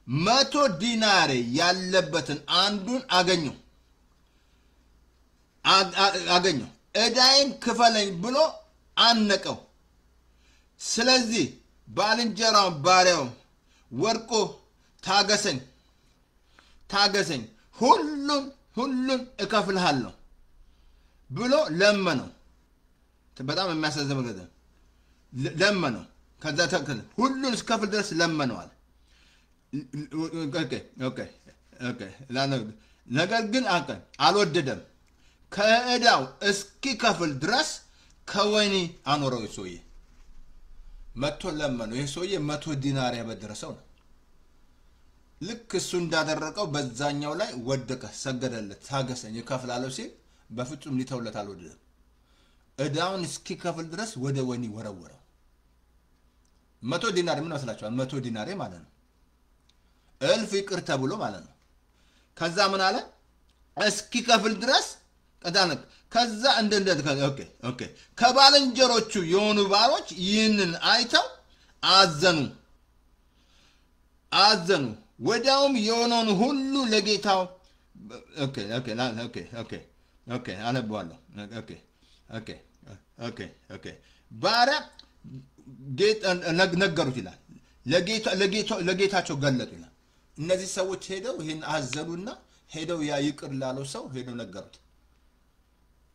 100 ዲናር ያለበትን አንዱን አገኘው እዳይን ክፈለኝ ብሎ አነቀው ስለዚህ ባልንጀራው ባሪያው ወርቆ ታገሰኝ ሁሉን እከፍልሃለሁ ብሎ ለመነው በጣም የሚያሳዝን ነገር ለመነው ከዛ ተከለ ሁሉን እስከፍል ድረስ ለመነዋል ኦኬ ነገር ግን አልወደደም ከእዳው እስኪከፍል ድረስ ከወይኒ አኖረው ሰውዬ መጥቶ ለመነው ይሄ ሰውዬ 100 ዲናር ያበደረሰው ነው ልክ እሱ እንዳደረቀው በዛኛው ላይ ወደቀ ሰገደለት ታገሰኝ ይከፍላለሁ ሲል በፍጹም ሊተውለት አልወደደም እዳውን እስኪከፍል ድረስ ወደ ወይኒ ወረወረው 100 ዲናር ምን መስላችኋል 100 ዲናር ማለት ነው 1000 ይቅር ተብሎ ማለት ነው ከዛ ምን አለ እስኪከፍል ድረስ ቀዳነክ ከዛ ኦኬ ከባልንጀሮቹ የሆኑ ባሮች ይህንን አይተው አዘኑ ወዲያውም የሆነውን ሁሉ ለጌታው አነባዋለሁ ባሪያ ነገሩት ይላል ለጌታቸው ገለጡ ይላል እነዚህ ሰዎች ሄደው ይሄን አዘኑና ሄደው ያ ይቅር ላለው ሰው ሄደው ነገሩት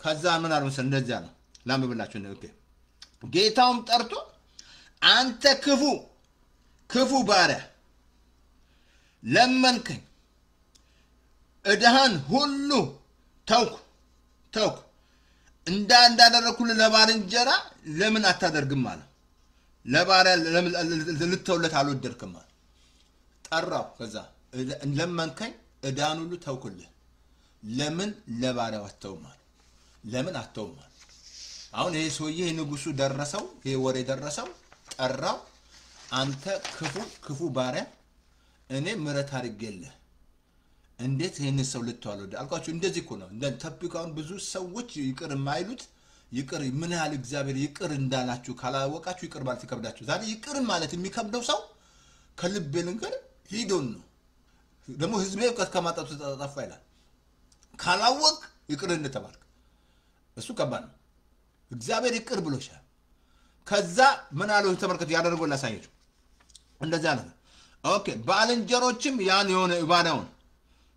ከዛ ምን አሉ እንደዚያ ነው ላምብላችሁ ጌታውም ጠርቶ አንተ ክፉ ባሪያ ለመንከኝ እዳህን ሁሉ ተውኩ እንዳደረኩልህ ለባልንጀራ ለምን አታደርግም አለ ለባሪያ ልተውለት አልወደድክም አለ ጠራው ከዛ ለመንከኝ እዳህን ሁሉ ተውኩልህ ለምን ለባሪያው አትተውም አለ ለምን አትተውም አለ አሁን ይሄ ሰውዬ ንጉሱ ደረሰው ይሄ ወሬ ደረሰው ጠራው አንተ ክፉ ባሪያ እኔ ምረት አድርጌልህ እንዴት ይሄን ሰው ልትዋለው አልኳችሁ እንደዚህ እኮ ነው እንደ ተፒካውን ብዙ ሰዎች ይቅር የማይሉት ይቅር ምን ያህል እግዚአብሔር ይቅር እንዳላችሁ ካላወቃችሁ ይቅር ማለት ይከብዳችሁ ዛሬ ይቅር ማለት የሚከብደው ሰው ከልብ ልንገር ሂዶን ነው ደግሞ ህዝቤ ከማጣቱ ተጣጣፋ ይላል ካላወቅ ይቅር እንደተባልክ እሱ ከባድ ነው እግዚአብሔር ይቅር ብሎሻል ከዛ ምን አለው ተመልከቱ ያደረገው ላሳየችሁ እንደዛ ነው። ኦኬ ባልንጀሮችም ያን የሆነ ባሪያውን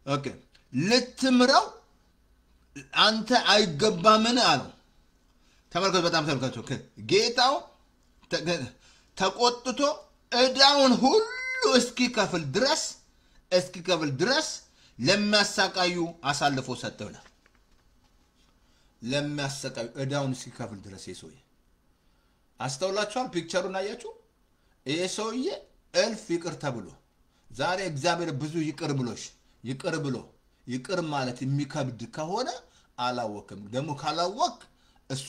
ኦኬ ልትምረው አንተ አይገባምን አለው። ተመልከቱ፣ በጣም ተመልከቱ። ጌታው ተቆጥቶ ዕዳውን ሁሉ እስኪከፍል ድረስ ለሚያሰቃዩ አሳልፎ ሰጠው ይላል። ለሚያሰቃዩ ዕዳውን እስኪከፍል ድረስ የሰውዬ አስተውላችኋል? ፒክቸሩን አያችሁ? ይሄ ሰውዬ እልፍ ይቅር ተብሎ ዛሬ እግዚአብሔር ብዙ ይቅር ብሎሽ ይቅር ማለት የሚከብድ ከሆነ አላወቅም። ደግሞ ካላወቅ እሱ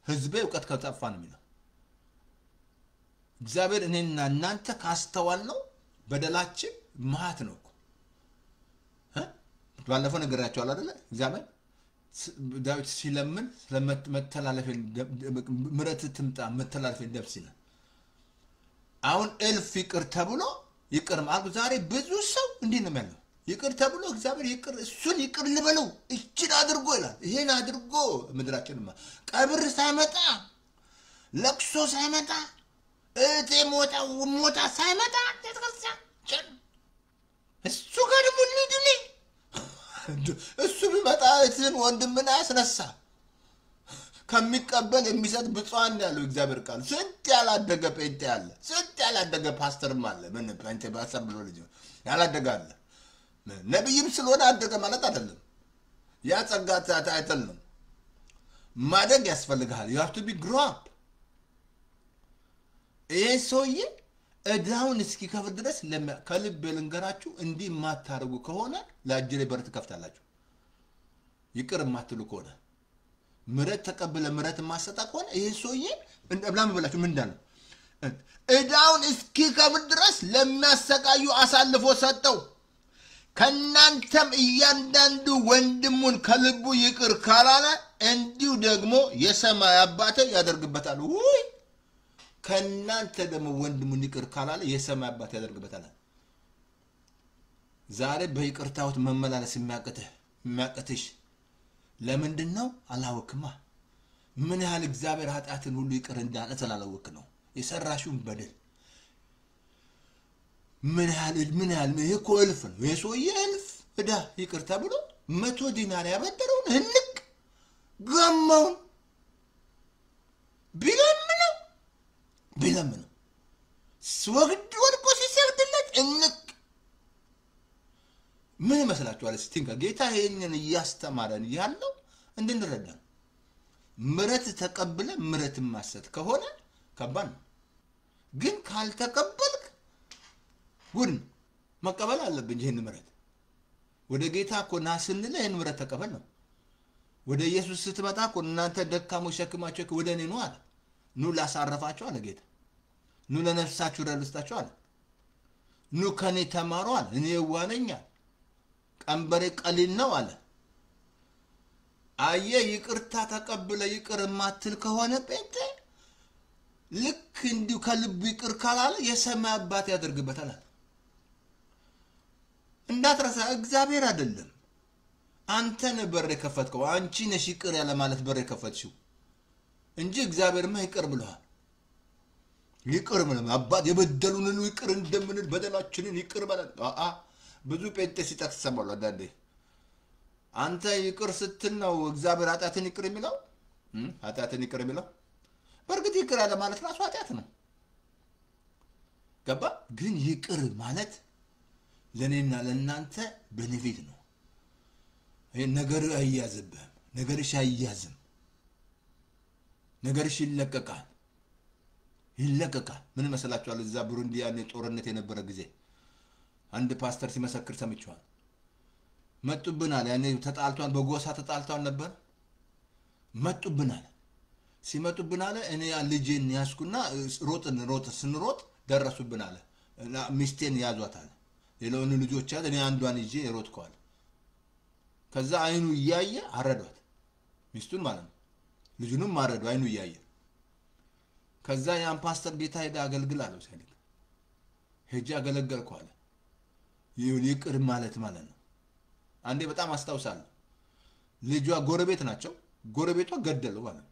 ህዝቤ እውቀት ከጠፋ ነው የሚለው እግዚአብሔር። እኔና እናንተ ካስተዋል ነው በደላችን መዓት ነው እኮ ባለፈው ነገራቸዋል አይደለ? እግዚአብሔር ዳዊት ሲለምን ስለመተላለፈን ምሕረት ትምጣ መተላለፈን ደብስ ይላል። አሁን እልፍ ይቅር ተብሎ ይቅር ማለት ዛሬ ብዙ ሰው እንዲህ ነው ያለው። ይቅር ተብሎ እግዚአብሔር ይቅር እሱን ይቅር ልበለው እችን አድርጎ ይላል። ይሄን አድርጎ ምድራችንማ ቀብር ሳይመጣ ለቅሶ ሳይመጣ እቴ ሞታ ሳይመጣ ተተከሰ እሱ ጋር ደግሞ ልጅ እሱ ቢመጣ እትን ወንድምና ያስነሳ ከሚቀበል የሚሰጥ ብፁዓን ያለው እግዚአብሔር ቃል። ስንት ያላደገ ጴንጤ ያለ፣ ስንት ያላደገ ፓስተርም አለ። ምን ጴንጤ ፓስተር ብሎ ልጅ ያላደገ አለ። ነብይም ስለሆነ አደገ ማለት አይደለም። ያ ጸጋ ታይተል ነው። ማደግ ያስፈልጋል። you have to be grow up። ይሄ ሰውዬ ዕዳውን እስኪከፍል ድረስ ከልብ ልንገራችሁ፣ እንዲህ የማታደርጉ ከሆነ ለአጅሬ በር ትከፍታላችሁ። ይቅር የማትሉ ከሆነ ምሕረት ተቀበለ ምሕረት የማሰጣ ከሆነ ይሄ ሰውዬ ብላም ብላችሁ ምን እንዳለ ዕዳውን እስኪከፍል ድረስ ለሚያሰቃዩ አሳልፎ ሰጠው። ከናንተም እያንዳንዱ ወንድሙን ከልቡ ይቅር ካላለ እንዲሁ ደግሞ የሰማይ አባቴ ያደርግበታል። ውይ ከናንተ ደግሞ ወንድሙን ይቅር ካላለ የሰማይ አባቴ ያደርግበታል። ዛሬ በይቅርታውት መመላለስ የሚያቅትሽ ለምንድን ነው? አላወቅማ። ምን ያህል እግዚአብሔር ኃጢአትን ሁሉ ይቅር እንዳለ ስላላወቅ ነው። የሰራሽውን በደል ምን ያህል ይሄ እኮ እልፍ ነው። ይሄ ሰውዬ እልፍ ዕዳ ይቅር ተብሎ 100 ዲናር ያበደረውን ህልቅ ገማውን ቢለምነው ስወግድ ወድቆ ሲሰግድለት እንቅ ምን ይመስላችኋል? እስቲ ጌታ ይሄንን እያስተማረን ያለው እንድንረዳ ምሕረት ተቀብለ ምሕረት ማሰጥ ከሆነ ከባድ ነው። ግን ካልተቀበልክ ጉድ መቀበል አለብኝ። ይሄን ምሕረት ወደ ጌታ እኮ ና ስንል ይሄን ምሕረት ተቀበል ነው። ወደ ኢየሱስ ስትመጣ እኮ እናንተ ደካሞች ሸክማችሁ ወደ እኔ ኑ አለ። ኑ ላሳረፋችሁ አለ ጌታ። ኑ ለነፍሳችሁ ረድስታችሁ አለ። ኑ ከኔ ተማሩ አለ። እኔ የዋህ ነኝ አለ። ቀንበሬ ቀሊል ነው አለ። አየ ይቅርታ ተቀብለ ይቅር ማትል ከሆነ ጴንጤ ልክ እንዲሁ ከልብ ይቅር ካላለ የሰማይ አባት ያደርግበታል። እንዳትረሳ እግዚአብሔር አይደለም አንተ ነህ በር የከፈትከው፣ አንቺ ነሽ ይቅር ያለ ማለት በር የከፈትሽው እንጂ እግዚአብሔርማ ይቅር ብለዋል። ይቅር ማለት አባት የበደሉንን ይቅር እንደምንል በደላችንን ይቅር ማለት ብዙ ጴንጤ ሲጠቅስ ሰማሉ። አንዳንዴ አንተ ይቅር ስትል ነው እግዚአብሔር ኃጢአትን ይቅር የሚለው። ኃጢአትን ይቅር የሚለው በእርግጥ ይቅር ያለ ማለት ራሱ ኃጢአት ነው። ገባ? ግን ይቅር ማለት ለኔና ለናንተ ቤኔፊት ነው። ነገር አይያዝብህም፣ ነገርሽ አይያዝም፣ ነገርሽ ይለቀቃል። ምን መስላችኋል? እዛ ብሩንዲ ያኔ ጦርነት የነበረ ጊዜ አንድ ፓስተር ሲመሰክር ሰምቻለሁ። መጡብናል። ያኔ ተጣልቷን በጎሳ ተጣልቷን ነበር። መጡብናል። ሲመጡብናል እኔ ልጄን ያስኩና ሮጥ ስንሮጥ ደረሱብናል። ሚስቴን ያዟታል። ሌላውን ልጆች ያለ እኔ አንዷን ይዤ ሮጥኳል። ከዛ አይኑ እያየ አረዷት፣ ሚስቱን ማለት ነው። ልጁንም አረዱ አይኑ እያየ። ከዛ ያን ፓስተር ጌታ ሄዳ አገልግል አለው። ሲልክ ሄጄ አገለገልኩ አለ። ይቅር ማለት ነው። አንዴ በጣም አስታውሳለሁ። ልጇ ጎረቤት ናቸው። ጎረቤቷ ገደሉ ማለት ነው።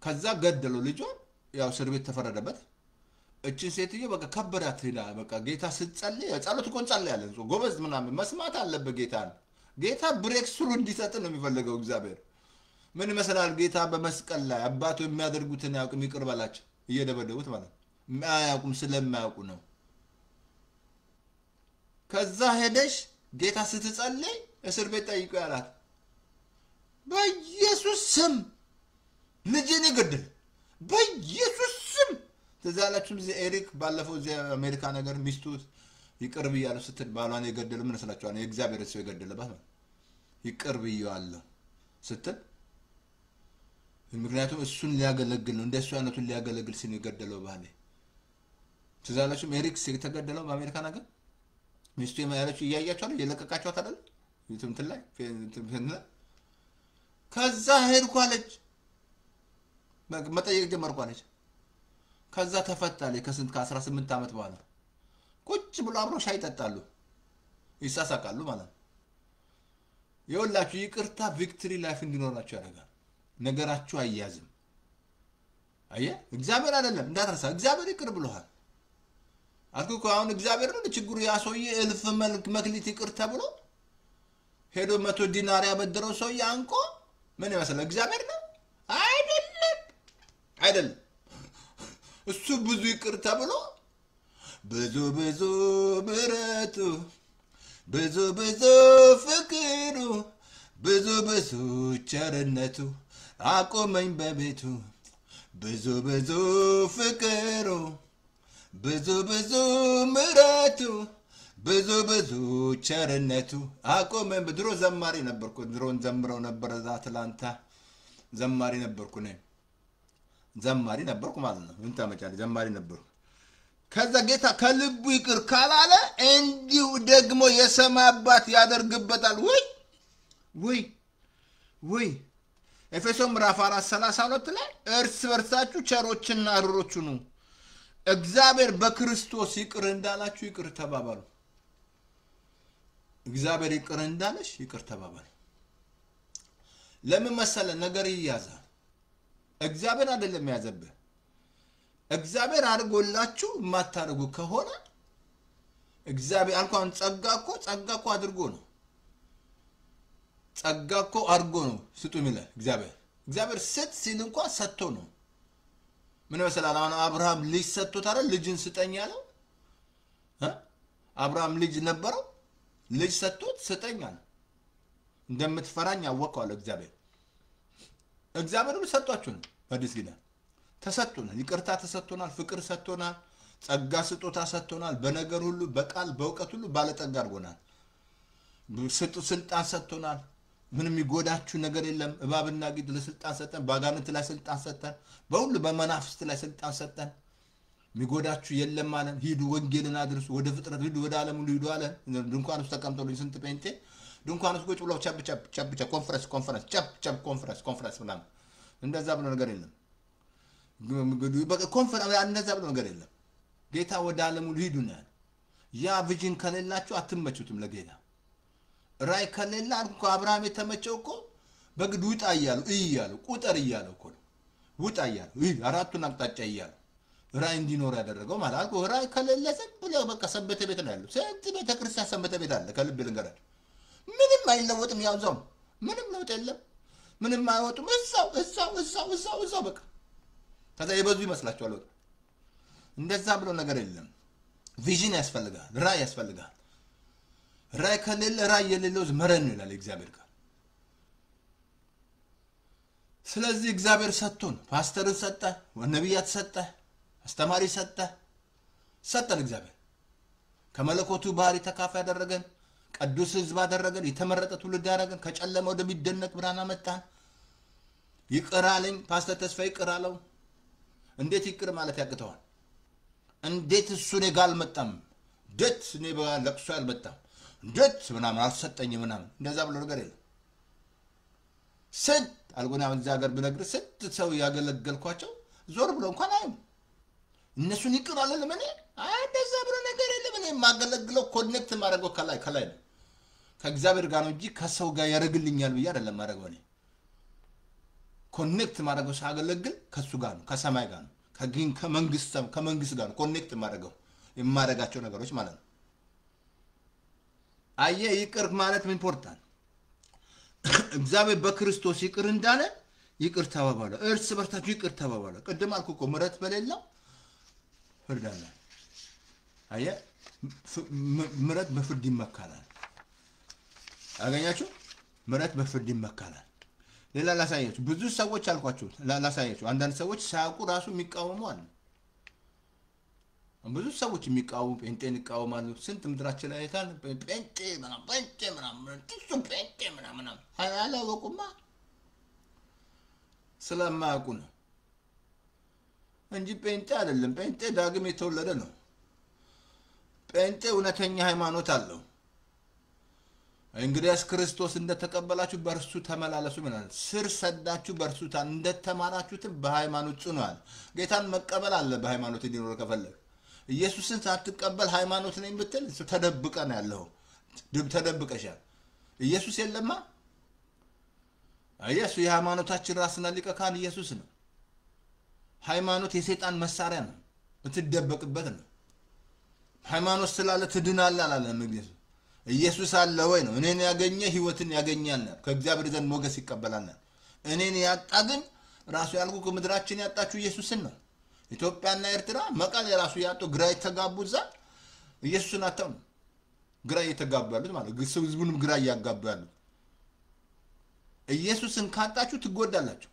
ከዛ ገደሉ ልጇን። ያው እስር ቤት ተፈረደበት። እቺን ሴትዮ በቃ ከበዳት ሄዳ በቃ ጌታ ስትጸልይ ጸሎት እኮ እንጸልያለን ጎበዝ ምናምን መስማት አለበት ጌታ ብሬክ ስሩ እንዲሰጥ ነው የሚፈልገው እግዚአብሔር ምን ይመስላል ጌታ በመስቀል ላይ አባቱ የሚያደርጉትን ያውቁም ይቅር በላቸው እየደበደቡት ማለት ማያውቁም ስለማያውቁ ነው ከዛ ሄደሽ ጌታ ስትጸልይ እስር ቤት ጠይቁ ያላት በኢየሱስ ስም ልጅን ይገድል በኢየሱስ ስም ተዛላችሁ ኤሪክ ባለፈው እዚህ አሜሪካ ነገር ሚስቱ ይቅርብ ይያለው ስትል ባሏን የገደለ ምን ስላችኋል የእግዚአብሔር ሰው የገደለባት ይቅርብ ይያለው ስትል ምክንያቱም እሱን ሊያገለግል ነው እንደሱ አይነቱን ሊያገለግል ሲል የገደለው ባለ ተዛላችሁ ኤሪክ ሲተገደለው በአሜሪካ ነገር ሚስቱ የማያለችው ይያያቻል የለቀቃቸው አይደል እንትን ላይ ከዛ ሄድኳለች መጠየቅ ጀመርኳለች ከዛ ተፈታለች ከስንት ከ18 አመት በኋላ ቁጭ ብሎ አብሮ ሻይ ይጠጣሉ ይሳሳቃሉ ማለት ነው ይወላችሁ ይቅርታ ቪክቶሪ ላይፍ እንዲኖራችሁ ያደርጋል ነገራችሁ አያዝም አየ እግዚአብሔር አይደለም እንዳትረሳ እግዚአብሔር ይቅር ብሎሃል አልኩ አሁን እግዚአብሔር ነው ችግሩ ያሶየ እልፍ መልክ መክሊት ይቅር ተብሎ ሄዶ 100 ዲናር ያበደረው ሰው ያንቆ ምን ይመስላል እግዚአብሔር ነው አይደለም እሱ ብዙ ይቅር ተብሎ ብዙ ምሕረቱ ብዙ ፍቅሩ ብዙ ቸርነቱ አቆመኝ በቤቱ ብዙ ፍቅሩ ብዙ ምሕረቱ ብዙ ቸርነቱ አቆመኝ ድሮ ዘማሪ ነበርኩ ድሮን ዘምረው ነበር አትላንታ ዘማሪ ነበርኩ ነኝ ዘማሪ ነበርኩ ማለት ነው ምን ታመጫለህ ዘማሪ ነበርኩ ከዛ ጌታ ከልቡ ይቅር ካላለ እንዲሁ ደግሞ የሰማይ አባት ያደርግበታል ወይ ኤፌሶን ምዕራፍ 4:32 ላይ እርስ በርሳችሁ ቸሮችና ሩሮች ሁኑ እግዚአብሔር በክርስቶስ ይቅር እንዳላችሁ ይቅር ተባባሉ እግዚአብሔር ይቅር እንዳለሽ ይቅር ተባባሉ ለምን መሰለ ነገር ይያዛል እግዚአብሔር አይደለም ያዘብህ እግዚአብሔር አድርጎላችሁ ማታረጉ ከሆነ እግዚአብሔር እንኳን ጸጋኮ አድርጎ ነው ጸጋኮ አድርጎ ነው ስጡ ይላል እግዚአብሔር ስጥ ሲል እንኳን ሰጥቶ ነው ምን መሰላል አሁን አብርሃም ልጅ ሰጥቶት አይደል ልጅን ስጠኝ ያለው አብርሃም ልጅ ነበረው ልጅ ሰጥቶት ስጠኝ አለ እንደምትፈራኝ አወቀዋል እግዚአብሔር ሁሉ ሰጥቷችሁ ነው በዲስ ጊዜ ተሰጥቶናል ይቅርታ ተሰጥቶናል ፍቅር ሰጥቶናል ጸጋ ስጦታ ሰጥቶናል በነገር ሁሉ በቃል በእውቀት ሁሉ ባለጠጋ አድርጎናል ስልጣን ሰጥቶናል ምንም ይጎዳችሁ ነገር የለም እባብና ጊድ ለስልጣን ሰጠን ባጋንንት ላይ ስልጣን ሰጠን በሁሉ በመናፍስት ላይ ስልጣን ሰጠን የሚጎዳችሁ የለም ማለት ሂዱ ወንጌልን አድርሱ ወደ ፍጥረት ሂዱ ወደ ዓለም ሁሉ ሂዱ አለ ድንኳን ውስጥ ተቀምጠው ስንት ጴንጤ ድንኳን ውስጥ ቁጭ ብለው ቻፕ ኮንፈረንስ ቻፕ ኮንፈረንስ ምናምን እንደዛ ብሎ ነገር የለም በቃ ኮንፈረንስ እንደዛ ብሎ ነገር የለም ጌታ ወደ ዓለም ሁሉ ሂዱ ነው ያ ቪዥን ከሌላችሁ አትመቹትም ለጌታ ራይ ከሌላ እንኳን አብርሃም የተመቸው እኮ በግድ ውጣ እያሉ ቁጥር እያሉ እኮ ውጣ እያሉ አራቱን አቅጣጫ እያሉ ራይ እንዲኖር ያደረገው ማለት አልኩ ራይ ከሌለ ዝም ብሎ በቃ ሰንበተ ቤት ነው ያለው ሰንት ቤተ ክርስቲያን ሰንበተ ቤት አለ ከልብ ልንገራችሁ ምንም አይለወጥም ያውዛው ምንም ለውጥ የለም ምንም አይወጡም እዛው በቃ ከዛ የበዙ ይመስላችኋል እንደዛ ብሎ ነገር የለም ቪዥን ያስፈልጋል ራይ ያስፈልጋል ራይ ከሌለ ራይ የሌለው መረን ይላል እግዚአብሔር ጋር ስለዚህ እግዚአብሔር ሰጥቶን ፓስተርን ሰጠ ወነብያት ሰጠ አስተማሪ ሰጠን እግዚአብሔር ከመለኮቱ ባህሪ ተካፋይ ያደረገን ቅዱስ ሕዝብ አደረገን የተመረጠ ትውልድ ያደረገን ከጨለማ ወደሚደነቅ ብርሃን አመጣን ይቅር አለኝ ፓስተር ተስፋዬ ይቅር አለው እንዴት ይቅር ማለት ያቅተዋል እንዴት እሱ እኔ ጋር አልመጣም ደት እኔ በለቅሶ አልመጣም ደት ምናምን አልሰጠኝ ምናምን እንደዛ ብሎ ነገር የለም ስንት አልጎና እዛ ሀገር ብነግር ስንት ሰው ያገለገልኳቸው ዞር ብሎ እንኳን አይም እነሱን ይቅር አለለም እኔ እንደዛ ብሎ ነገር የለም እኔ ማገለግለው ኮኔክት ማድረገው ከላይ ነው ከእግዚአብሔር ጋር ነው እንጂ ከሰው ጋር ያረግልኛል ብዬ አይደለም ማድረገው እኔ ኮኔክት ማድረገው ሳገለግል ከሱ ጋር ነው ከሰማይ ጋር ነው ከመንግስት ጋር ኮኔክት የማደርጋቸው ነገሮች ማለት ነው። አየ ይቅር ማለት ምን ኢምፖርታንት እግዚአብሔር በክርስቶስ ይቅር እንዳለ ይቅር ተባባሉ፣ እርስ በርሳችሁ ይቅር ተባባሉ። ቅድም አልኩ እኮ ምሕረት በሌለው ፍርድ አለ። አየ ምሕረት በፍርድ ይመካላል። አገኛችሁ? ምሕረት በፍርድ ይመካላል። ሌላ ላሳያችሁ፣ ብዙ ሰዎች አልኳችሁ ላሳያችሁ። አንዳንድ ሰዎች ሳያውቁ ራሱ የሚቃወሙ አሉ። ብዙ ሰዎች የሚቃወሙ ጴንጤን ይቃወማሉ። ስንት ምድራችን ላይ አይታል። ጴንጤ ምናምን አላወቁማ፣ ስለማያውቁ ነው እንጂ ጴንጤ አይደለም። ጴንጤ ዳግም የተወለደ ነው። ጴንጤ እውነተኛ ሃይማኖት አለው። እንግዲያስ ክርስቶስ እንደተቀበላችሁ በእርሱ ተመላለሱ ማለት ስር ሰዳችሁ በእርሱ እንደተማራችሁት በሃይማኖት ጽኑአል። ጌታን መቀበል አለ። በሃይማኖት እንዲኖር ከፈለግ ኢየሱስን ሳትቀበል ሃይማኖት ነኝ ብትል ተደብቀ ነው ያለው። ተደብቀሻል። ኢየሱስ የለማ። ኢየሱስ የሃይማኖታችን ራስና ሊቀ ካህን ኢየሱስ ነው። ሃይማኖት የሰይጣን መሳሪያ ነው፣ የምትደበቅበት ነው። ሃይማኖት ስላለ ትድናለህ አላለም ኢየሱስ። ኢየሱስ አለ ወይ ነው። እኔን ያገኘ ህይወትን ያገኛል፣ ከእግዚአብሔር ዘንድ ሞገስ ይቀበላል። እኔን ያጣ ግን ራሱ ያልኩ ከምድራችን ያጣችሁ ኢየሱስን ነው። ኢትዮጵያና ኤርትራ መቃል የራሱ ያጡ ግራ የተጋቡዛ ኢየሱስን አጣው ነው። ግራ እየተጋቡ ያሉት ማለት ህዝቡንም ግራ እያጋቡ ያሉት። ኢየሱስን ካጣችሁ ትጎዳላችሁ።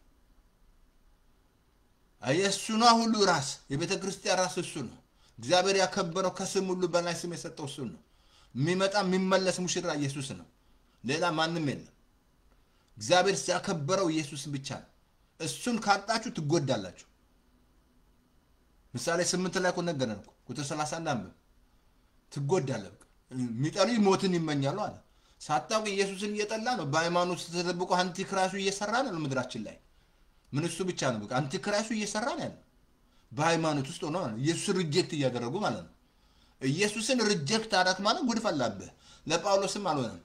ኢየሱስና ሁሉ ራስ የቤተ ክርስቲያን ራስ እሱ ነው። እግዚአብሔር ያከበረው ከስም ሁሉ በላይ ስም የሰጠው እሱ ነው። የሚመጣ የሚመለስ ሙሽራ ኢየሱስ ነው። ሌላ ማንም የለም። እግዚአብሔር ሲያከበረው ኢየሱስ ብቻ ነው። እሱን ካጣችሁ ትጎዳላችሁ። ምሳሌ 8 ላይ እኮ ነገረን እኮ ቁጥር 31 አንብብ። ትጎዳለህ። የሚጠሉ ሞትን ይመኛሉ አለ። ሳታውቅ ኢየሱስን እየጠላ ነው። በሃይማኖት ተደብቆ አንቲክራይስቱ እየሰራ ነው ምድራችን ላይ። ምን እሱ ብቻ ነው በቃ አንቲክራይስቱ እየሰራ ነው ያለው። በሃይማኖት ውስጥ ሆኖ ኢየሱስን ሪጀክት እያደረጉ ማለት ነው። ኢየሱስን ሪጀክት አደረክ ማለት ጉድ ፈላብህ። ለጳውሎስም አልሆነም።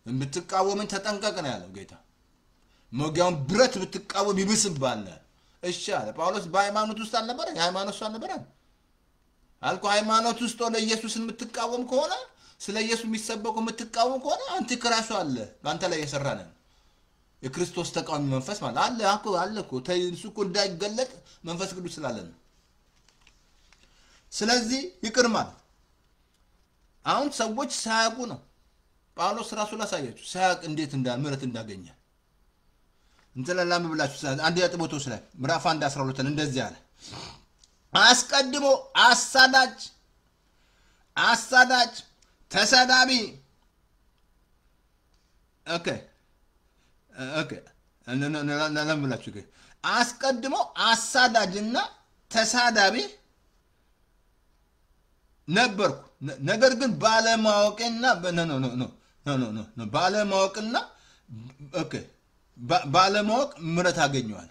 ብትቃወምን ተጠንቀቅ ነው ያለው ጌታ። ሞጊያውን ብረት ብትቃወም ይብስብሃል። እሺ አለ ጳውሎስ። በሃይማኖት ውስጥ አልነበረ? የሃይማኖት ሰው አልነበረ አልኩ። ሃይማኖት ውስጥ ሆነ ኢየሱስን የምትቃወም ከሆነ ስለ ኢየሱስ የሚሰበኩ የምትቃወም ከሆነ አንቲክራይስቱ አለ በአንተ ላይ የሰራ ነው። የክርስቶስ ተቃዋሚ መንፈስ ማለት አለ እኮ እሱ እኮ እንዳይገለጥ መንፈስ ቅዱስ ስላለ ነው። ስለዚህ ይቅር ማለት አሁን ሰዎች ሳያውቁ ነው። ጳውሎስ ራሱ ላሳያችሁ ሳያውቅ እንዴት ምሕረት እንዳገኘ እንተላላም ብላችሁ አንደኛ ጢሞቴዎስ ላይ ምዕራፍ 1:12 እንደዚህ አለ። አስቀድሞ አሳዳጅ ተሳዳቢ ኦኬ ለምን ብላችሁ አስቀድሞ አሳዳጅና ተሳዳቢ ነበርኩ፣ ነገር ግን ባለማወቅና ባለማወቅና ኦኬ ባለማወቅ ምሕረት አገኘዋል።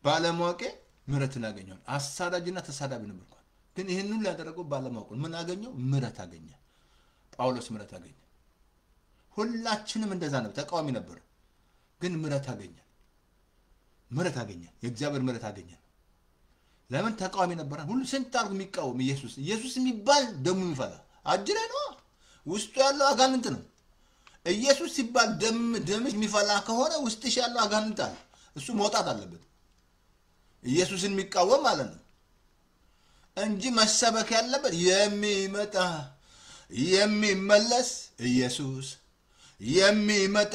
ባለማወቅ ምሕረትን አገኘዋል። አሳዳጅና ተሳዳቢ ነበርኩ፣ ግን ይሄን ሁሉ ያደረገው ባለማወቅ ምን አገኘው? ምሕረት አገኘ። ጳውሎስ ምሕረት አገኘ። ሁላችንም እንደዛ ነው። ተቃዋሚ ነበር፣ ግን ምሕረት አገኘ። ምሕረት አገኘ። የእግዚአብሔር ምሕረት አገኘ። ለምን ተቃዋሚ ነበር? ሁሉ ስንት አርጉ የሚቃወም ኢየሱስ የሚባል ደሙ ይፈላ አጅሬ ነው። ውስጡ ያለው አጋንንት ነው። ኢየሱስ ሲባል ደምሽ የሚፈላ ከሆነ ውስጥሽ ያለው አጋንንት አለ። እሱ መውጣት አለበት። ኢየሱስን የሚቃወም ማለት ነው እንጂ መሰበክ ያለበት የሚመጣ የሚመለስ ኢየሱስ፣ የሚመጣ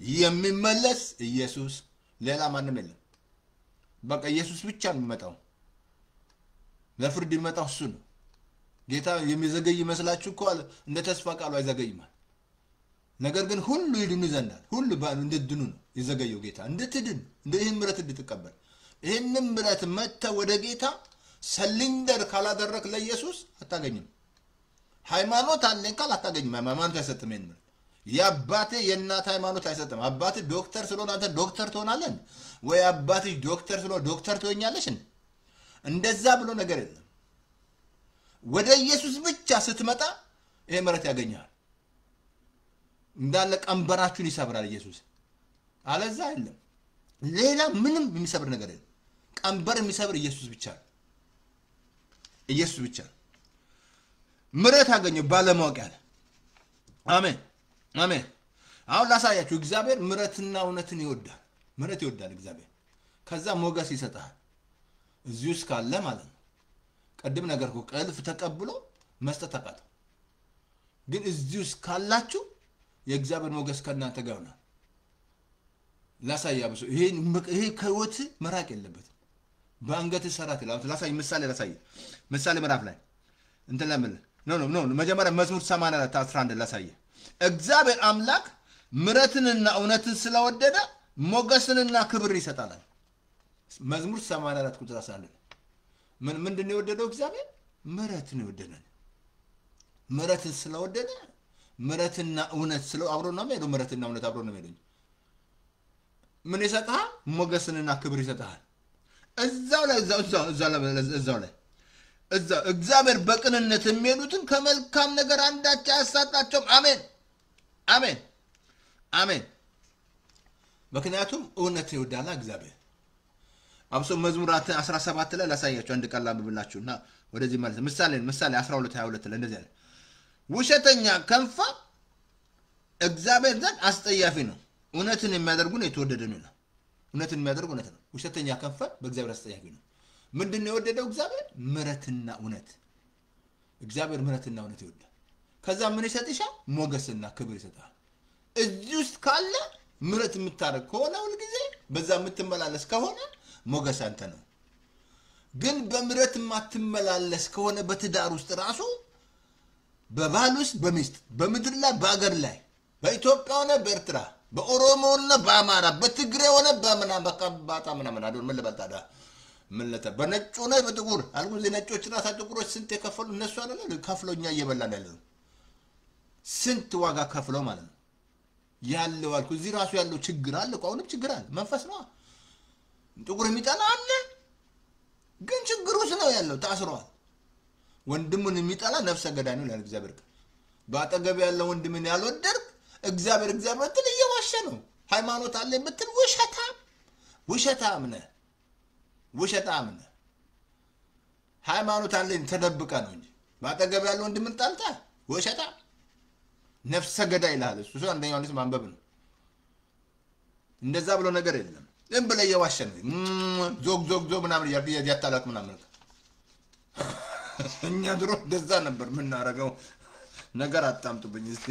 የሚመለስ ኢየሱስ፣ ሌላ ማንም የለም። በቃ ኢየሱስ ብቻ ነው የሚመጣው። ለፍርድ የሚመጣው እሱ ነው። ጌታ የሚዘገይ ይመስላችሁ እኮ እንደ ተስፋ ቃሉ አይዘገይም። ነገር ግን ሁሉ ይድኑ ዘንዳል። ሁሉ እንድትድኑ ነው የዘገየው ጌታ፣ እንድትድን ይህን ምሕረት እንድትቀበል። ይህንን ምሕረት መጥተህ ወደ ጌታ ሰሊንደር ካላደረክ ለኢየሱስ አታገኝም። ሃይማኖት አለኝ ካል አታገኝም። ሃይማኖት አይሰጥም። ይሄን ምሕረት የአባቴ የእናት ሃይማኖት አይሰጥም። አባቴ ዶክተር ስለሆነ አንተ ዶክተር ትሆናለህ ወይ? አባትሽ ዶክተር ስለሆነ ዶክተር ትሆኛለሽ? እንደዛ ብሎ ነገር የለም። ወደ ኢየሱስ ብቻ ስትመጣ ይሄ ምሕረት ያገኛል። እንዳለ ቀንበራችሁን ይሰብራል ኢየሱስ። አለዛ አይደለም ሌላ ምንም የሚሰብር ነገር የለም። ቀንበር የሚሰብር ኢየሱስ ብቻ ነው። ኢየሱስ ብቻ ነው። ምሕረት አገኘው ባለማወቅ ያለ። አሜን አሜን። አሁን ላሳያችሁ። እግዚአብሔር ምሕረትና እውነትን ይወዳል። ምሕረት ይወዳል እግዚአብሔር። ከዛ ሞገስ ይሰጣል እዚህ ውስጥ ካለ ማለት ነው። ቀድም ነገርኩ ከእልፍ ተቀብሎ መስጠት አቃተው። ግን እዚህ ውስጥ ካላችሁ የእግዚአብሔር ሞገስ ከእናንተ ጋር ነው። ላሳያ ብሶ ይሄ ከህይወት መራቅ የለበትም። በአንገት ሰራት ይላል። ላሳይ ምሳሌ ምዕራፍ ላይ እንትን ለምን ኖ መጀመሪያ መዝሙር 84 11 ላሳየ። እግዚአብሔር አምላክ ምሕረትንና እውነትን ስለወደደ ሞገስንና ክብር ይሰጣል። መዝሙር 84 ቁጥር 11 ምንድን ነው የወደደው እግዚአብሔር? ምሕረትን የወደደን። ምሕረትን ስለወደደ ምሕረትና እውነት ስለ አብሮ ነው የሚሄደው። ምሕረትና እውነት አብሮ ነው የሚሄደው። ምን ይሰጣል? ሞገስንና ክብር ይሰጣል። እዛው ላይ እግዚአብሔር በቅንነት የሚሄዱትን ከመልካም ነገር አንዳች አያሳጣቸውም። አሜን አሜን አሜን። ምክንያቱም እውነት ይወዳል እግዚአብሔር። አብሶ መዝሙር 17 ላይ ላሳያችሁ አንድ ቃል አንብብላችሁና ወደዚህ ማለት ምሳሌ 12:22 ላይ እንደዚህ አለ። ውሸተኛ ከንፈር እግዚአብሔር ዘንድ አስጠያፊ ነው፣ እውነትን የሚያደርጉ ነው የተወደደ ነው። እውነትን የሚያደርጉ እውነት ነው። ውሸተኛ ከንፈር በእግዚአብሔር አስጠያፊ ነው። ምንድነው የወደደው እግዚአብሔር? ምሕረትና እውነት። እግዚአብሔር ምሕረትና እውነት ይወዳል። ከዛ ምን ይሰጥሻል? ሞገስና ክብር ይሰጣል። እዚህ ውስጥ ካለ ምሕረት የምታደርግ ከሆነ ሁሉ ጊዜ በዛ የምትመላለስ ከሆነ ሞገስ አንተ ነው። ግን በምሕረት የማትመላለስ ከሆነ በትዳር ውስጥ ራሱ በባል ውስጥ በሚስት በምድር ላይ በአገር ላይ በኢትዮጵያ ሆነ በኤርትራ በኦሮሞ ሆነ በአማራ በትግሬ ሆነ በምናምን በቀባጣ ምናምን አይደል ምን ልበልታዳ ምን ለተ በነጭ ሆነ በጥቁር አልኩ። እዚህ ነጮች ራሳ ጥቁሮች ስንት የከፈሉ እነሱ አይደል ከፍሎኛ እየበላን ያለው ስንት ዋጋ ከፍለው ማለት ነው ያለው አልኩ። እዚህ ራሱ ያለው ችግር አለ እኮ አሁንም ችግር አለ። መንፈስ ነው። ጥቁር የሚጠላ አለ፣ ግን ችግሩ ነው ያለው ታስሯል። ወንድሙን የሚጠላ ነፍሰ ገዳይ ነው ይላል እግዚአብሔር። በአጠገብ ያለው ወንድምን ያልወደድክ እግዚአብሔር ትል እየዋሸ ነው። ሃይማኖት አለ የምትል ውሸታም ነህ። ሃይማኖት አለ ተደብቀ ነው እንጂ በአጠገብ ያለው ወንድምን ጣልታ ውሸታም ነፍሰ ገዳይ ይላል። እሱ አንደኛው ልጅ ማንበብ ነው። እንደዛ ብሎ ነገር የለም። ዝም ብለህ እየዋሸ ነው። ዞግ ምናምን ያታላክ ምናምን። እኛ ድሮ እንደዛ ነበር የምናረገው። ነገር አጣምጡብኝ እስቲ።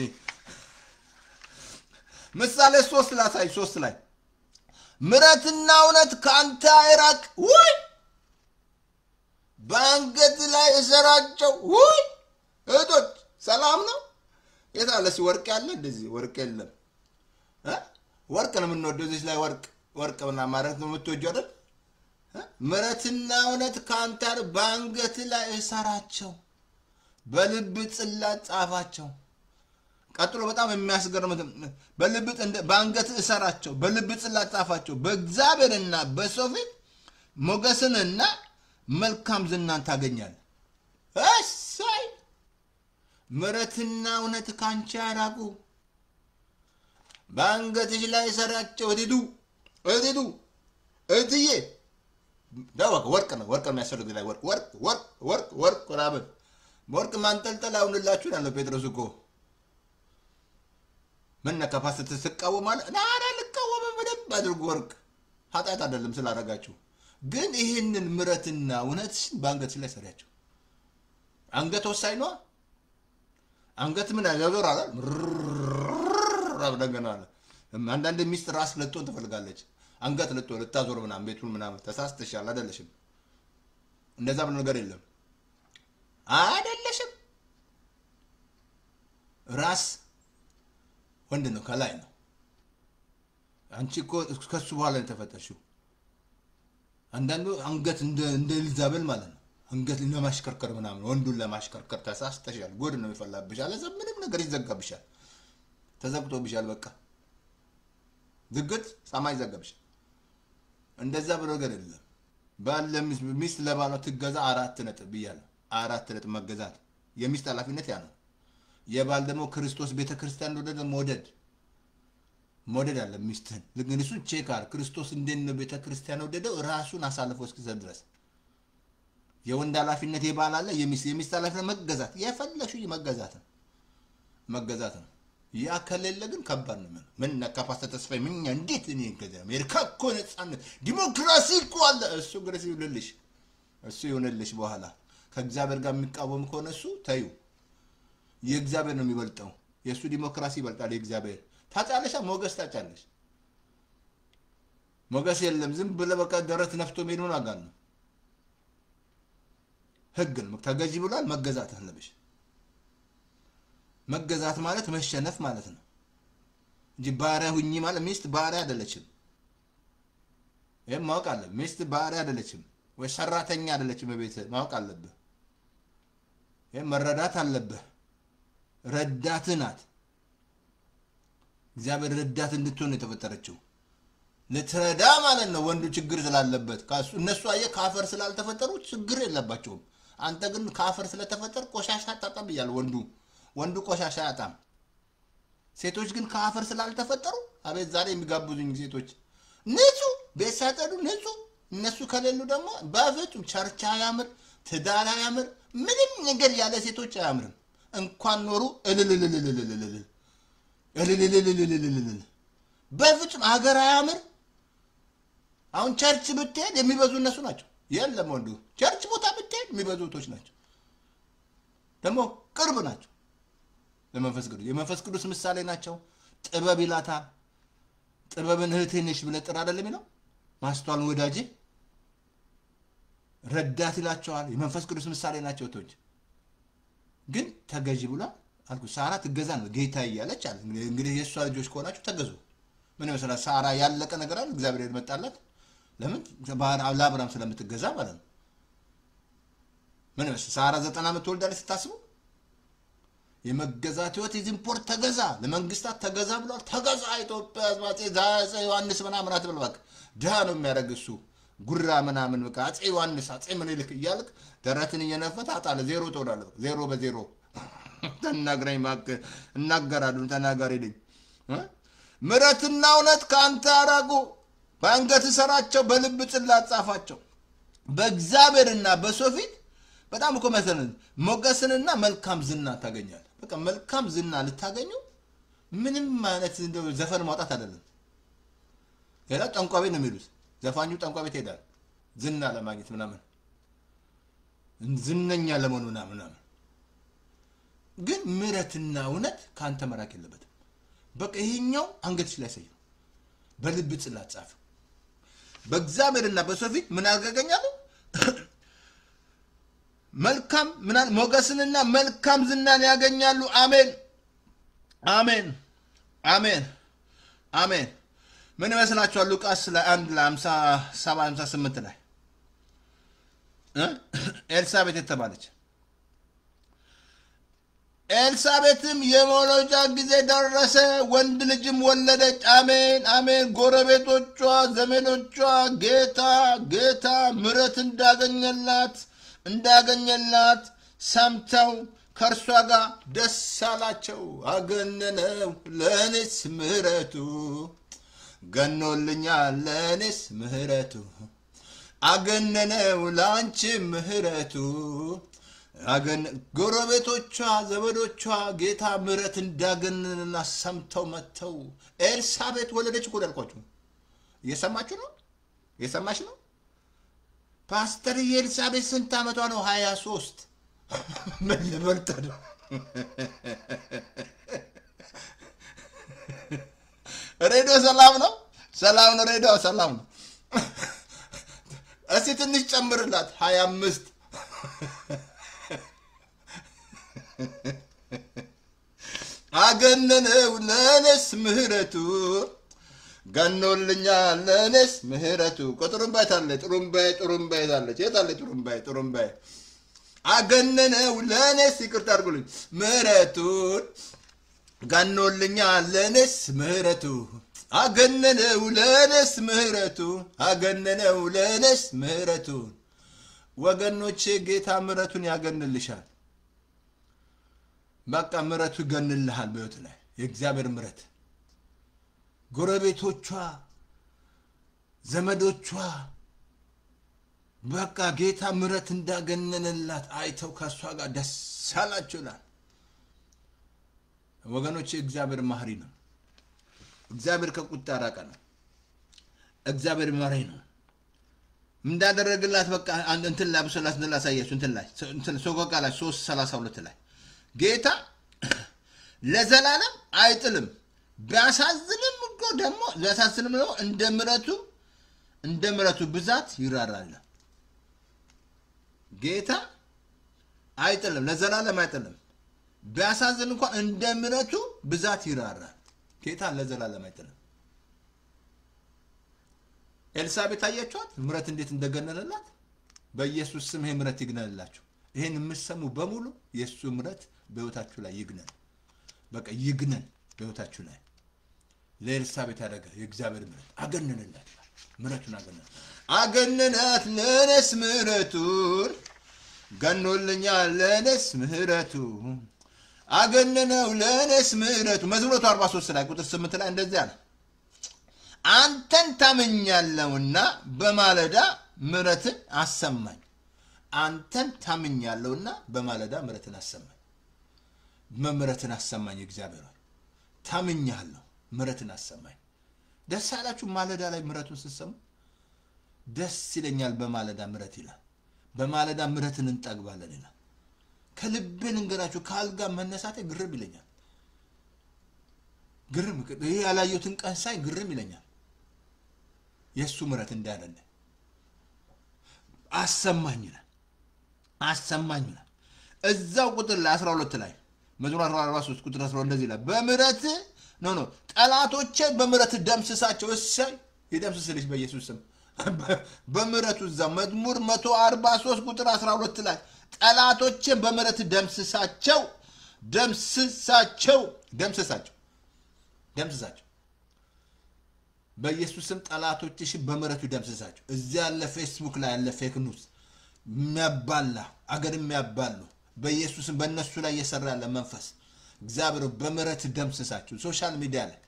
ምሳሌ 3 ላይ ምሕረትና እውነት ካንተ አይራቅ፣ ወይ በአንገት ላይ እሰራቸው። ወይ እህቶች ሰላም ነው። የታለስ ወርቅ ያለ እንደዚህ ወርቅ የለም። ወርቅ ነው የምንወደው። እዚህ ላይ ወርቅ ምናምን ማለት ነው የምትወጂው አይደል? ምሕረትና እውነት ካንተ በአንገት ላይ እሰራቸው፣ በልብ ጽላት ጻፋቸው። ቀጥሎ በጣም የሚያስገርም በአንገት እሰራቸው፣ በልብ ጽላት ጻፋቸው። በእግዚአብሔርና በሰው ፊት ሞገስንና መልካም ዝናን ታገኛለህ። እሰይ ምሕረትና እውነት ካንቺ ያራቁ፣ በአንገትሽ ላይ እሰራቸው። እድዱ እትዬ ዳወቅ ወርቅ ነው የሚያስፈልግ ላይ ወርቅ ምናምን ወርቅ ማንጠልጠል አሁንላችሁ ያለው ጴጥሮስ እኮ ምን ነካፋስ ተስቀውማለህ? ናራ ልቀወም በደንብ አድርጉ። ወርቅ ኃጢአት አይደለም ስላደረጋችሁ፣ ግን ይሄንን ምሕረትና እውነት በአንገትሽ ላይ ሰሪያቸው። አንገት ወሳኝ ነው። አንገት ምን ያዘራል? ረብደገናል። አንዳንድ ሚስት ራስ ልትሆን ትፈልጋለች። አንገት ልታዞር ምናምን ቤቱን ምናምን ተሳስተሻል አይደለሽም። እንደዛ ብሎ ነገር የለም አይደለሽም። ራስ ወንድ ነው፣ ከላይ ነው። አንቺ እኮ ከሱ በኋላ ተፈጠርሽው። አንዳንዱ አንገት እንደ ኤልዛቤል ማለት ነው። አንገት ለማሽከርከር ምናምን ወንዱን ለማሽከርከር ተሳስተሻል። ጎድ ነው ይፈላብሻል። ለዛ ምንም ነገር ይዘጋብሻል። ተዘግቶብሻል። በቃ ዝግት ሰማይ ዘጋብሻል። እንደዛ ብሎ ነገር የለም። ባለ ሚስት ለባሏ ትገዛ 4 ነጥብ ብያለሁ። 4 ነጥብ መገዛት የሚስት ኃላፊነት ያ ነው። የባል ደግሞ ክርስቶስ ቤተክርስቲያን ወደ መውደድ መውደድ አለ ሚስትህን ግን እሱ ቼክ አር ክርስቶስ እንዴት ነው ቤተክርስቲያን ወደደው ራሱን አሳልፎ እስኪሰጥ ድረስ የወንድ ኃላፊነት የባል አለ የሚስት ኃላፊነት መገዛት የፈለግሽው መገዛት ነው ያ ከሌለ ግን ከባድ ነው ምን ነካፓስተ ተስፋይ ምን እንዴት እኔ ከዛ አሜሪካ እኮ ነፃነት ዲሞክራሲ እኮ አለ እሱ ግሬስ ይልልሽ እሱ ይሆነልሽ በኋላ ከእግዚአብሔር ጋር የሚቃወም ከሆነ እሱ ታዩ የእግዚአብሔር ነው የሚበልጠው የሱ ዲሞክራሲ ይበልጣል የእግዚአብሔር ታጫለሽ ሞገስ ታጫለሽ ሞገስ የለም ዝም ብለ በቃ ደረት ነፍቶ ሜኑን አጋን ነው ህግ ነው ተገጂ ብሏል መገዛት አለብሽ መገዛት ማለት መሸነፍ ማለት ነው እንጂ ባሪያ ሁኚ ማለት ሚስት ባሪያ አይደለችም ማወቅ አለ ሚስት ባሪያ አይደለችም ወይ ሰራተኛ አይደለችም በቤት ማወቅ አለብህ መረዳት አለብህ ረዳት ናት እግዚአብሔር ረዳት እንድትሆን የተፈጠረችው ለትረዳ ማለት ነው ወንዱ ችግር ስላለበት ካሱ እነሱ አየ ካፈር ስላልተፈጠሩ ችግር የለባቸውም አንተ ግን ካፈር ስለተፈጠር ቆሻሻ ታጣም ይላል ወንዱ ቆሻሻ ያጣም ሴቶች ግን ካፈር ስላልተፈጠሩ አቤት ዛሬ የሚጋብዙኝ ሴቶች ንጹህ በሳጠዱ ንጹህ እነሱ ከሌሉ ደግሞ ባፈቱም ቸርቻ ያምር ትዳራ ያምር ምንም ነገር ያለ ሴቶች አያምርም እንኳን ኖሩ በፍጹም ሀገር አያምር አሁን ቸርች ብትሄድ የሚበዙ እነሱ ናቸው የለም ወንዱ ቸርች ቦታ ብትሄድ የሚበዙቶች ናቸው ደግሞ ቅርብ ናቸው የመንፈስ ቅዱስ ምሳሌ ናቸው ጥበብ ይላታ ጥበብን እህቴ ነሽ ብለ ጥራ አይደለም ይለው ማስተዋልን ወዳጄ ረዳት ይላቸዋል የመንፈስ ቅዱስ ምሳሌ ናቸው ተውጅ ግን ተገዢ ብሏል አልኩ ሳራ ትገዛ ነው ጌታ ይያለች አለ እንግዲህ የሷ ልጆች ከሆናችሁ ተገዙ ምን ይመስላል ሳራ ያለቀ ነገር አለ እግዚአብሔር ይመጣላት ለምን ለአብርሃም ስለምትገዛ ማለት ነው ምን ይመስላል ሳራ 90 ዓመት ወልዳለች ስታስቡ የመገዛት ህይወት ኢምፖርት ተገዛ ለመንግስታት ተገዛ ብሏል ተገዛ ኢትዮጵያ አፄ ዮሐንስ ምናምን አትበልባክ ደሃ ነው የሚያረግሱ ጉራ ምናምን በቃ አፄ ዮሐንስ አፄ ምኒልክ ይያልክ ደረትን እየነፈታ አጣለ ዜሮ ተወዳለ ዜሮ በዜሮ ተናግረኝ ማክ እናገራሉ ተናጋሪ ልኝ ምረትና እውነት ካንተ አራጉ ባንገት ሰራቸው በልብ ጽላት ጻፋቸው በእግዚአብሔርና በሶፊት በጣም እኮ መሰለን ሞገስንና መልካም ዝና ታገኛለህ በቃ መልካም ዝና ልታገኙ ምንም ማለት እንደው ዘፈን ማውጣት አይደለም ያላ ጠንቋቤ ነው የሚሉት ዘፋኙ ጠንቋቤ ይሄዳል ዝና ለማግኘት ምናምን ዝነኛ ለመሆኑና ምናምን ግን ምረትና እውነት ካንተ መራቅ የለበትም በቃ ይሄኛው አንገትሽ ላይ ሰየው በልብ ጽላት ጻፍ በእግዚአብሔርና በሶፊት ምን አገገኛለሁ መልካም ምናን ሞገስንና መልካም ዝናን ያገኛሉ አሜን አሜን አሜን አሜን ምን ይመስላችኋል ሉቃስ ላይ 1:57-58 ላይ ኤልሳቤት የተባለች ኤልሳቤትም የመውለጃ ጊዜ ደረሰ ወንድ ልጅም ወለደች አሜን አሜን ጎረቤቶቿ ዘመዶቿ ጌታ ምሕረት እንዳገኘላት ሰምተው ከርሷ ጋር ደስ አላቸው አገነነው ለኔስ ምሕረቱ ገኖልኛል ለኔስ ምሕረቱ አገነነው ላንቺ ምሕረቱ ጎረቤቶቿ ዘመዶቿ ጌታ ምሕረት እንዳገነነና ሰምተው መተው ኤልሳቤት ወለደች እኮ ያልኳችሁ እየሰማችሁ ነው እየሰማሽ ነው ፓስተር ኤልሳቤት ስንት ዓመቷ ነው 23 ምን ልበልጥ ነው ሬዲዮ ሰላም ነው ሬዲዮ ሰላም ነው እስቲ ትንሽ ጨምርላት 25 አገነነው ለኔስ ምሕረቱ ገኖልኛል ለኔስ ምሕረቱ ቁጥሩምባይ ታለ ጥሩምባይ ታለች የታለ ጥሩምባይ አገነነው ለኔስ ይቅርታ አድርጉልኝ ምሕረቱ ገኖልኛል ለኔስ ምሕረቱ አገነነው ለኔስ ምሕረቱ ወገኖቼ ጌታ ምሕረቱን ያገንልሻል በቃ ምሕረቱ ገንልሃል በህይወት ላይ የእግዚአብሔር ምሕረት ጎረቤቶቿ ዘመዶቿ በቃ ጌታ ምሕረት እንዳገነነላት አይተው ከሷ ጋር ደስ አላቸውላል። ወገኖች እግዚአብሔር ማህሪ ነው። እግዚአብሔር ከቁጣ ራቀ ነው። እግዚአብሔር ማህሪ ነው። እንዳደረገላት በቃ እንትን ላይ ብሰላት እንደላሳያችሁ እንትን ሶቆቃ ላይ 3:32 ላይ ጌታ ለዘላለም አይጥልም ቢያሳዝንም እኮ ደግሞ ቢያሳዝንም ነው እንደ ምሕረቱ ብዛት ይራራል። ጌታ አይጥልም ለዘላለም አይጥልም ቢያሳዝን እንኳን እንደ ምሕረቱ ብዛት ይራራል። ጌታ ለዘላለም አይጥልም። ኤልሳቤጥ አያችኋት ምሕረት እንዴት እንደገነነላት። በኢየሱስ ስም ይሄ ምሕረት ይግነንላችሁ። ይሄን የምትሰሙ በሙሉ የሱ ምሕረት በህይወታችሁ ላይ ይግነን። በቃ ይግነን በህይወታችሁ ላይ። ለኤልሳቤጥ ያደረገ የእግዚአብሔር ምሕረት አገነነላት። ምሕረቱን አገነናት ለነስ ምሕረቱን ገኖልኛል ለነስ ምሕረቱ አገነነው ለነስ ምሕረቱ። መዝሙር 43 ላይ ቁጥር 8 ላይ እንደዚህ አለ አንተን ታመኛለሁና በማለዳ ምሕረትን አሰማኝ። አንተን ታመኛለሁና በማለዳ ምሕረትን አሰማኝ። ምሕረትን አሰማኝ እግዚአብሔር ሆይ ታመኛለሁ ምሕረትን አሰማኝ። ደስ አላችሁ ማለዳ ላይ ምሕረቱን ስትሰሙ? ደስ ይለኛል በማለዳ ምሕረት ይላል። በማለዳ ምሕረትን እንጠግባለን ይላል። ከልቤ እንገራችሁ ካልጋ መነሳቴ ግርም ይለኛል። ግርም ይሄ ያላየሁትን ቀን ሳይ ግርም ይለኛል። የሱ ምሕረት እንዳለለ አሰማኝ ይላል። እዛው ቁጥር ላይ 12 ላይ መዝሙር 43 ቁጥር 12 እንደዚህ ይላል በምሕረት ጠላቶቼ በምሕረት ደምስሳቸው። እሰይ ይደምስስልሽ በኢየሱስ ስም በምሕረቱ። እዛው መዝሙር 143 ቁጥር 12 ላይ ጠላቶቼ በምሕረት ደምስሳቸው። በኢየሱስ ስም ጠላቶችሽ በምሕረቱ ደምስሳቸው። እዚያ ያለ ፌስቡክ ላይ ያለ ፌክ ኒውስ የሚያባላ አገር የሚያባሉ በኢየሱስም በእነሱ ላይ እየሰራ ያለ መንፈስ እግዚአብሔር በምሕረት ደምስሳቸው። ሶሻል ሚዲያ ላይ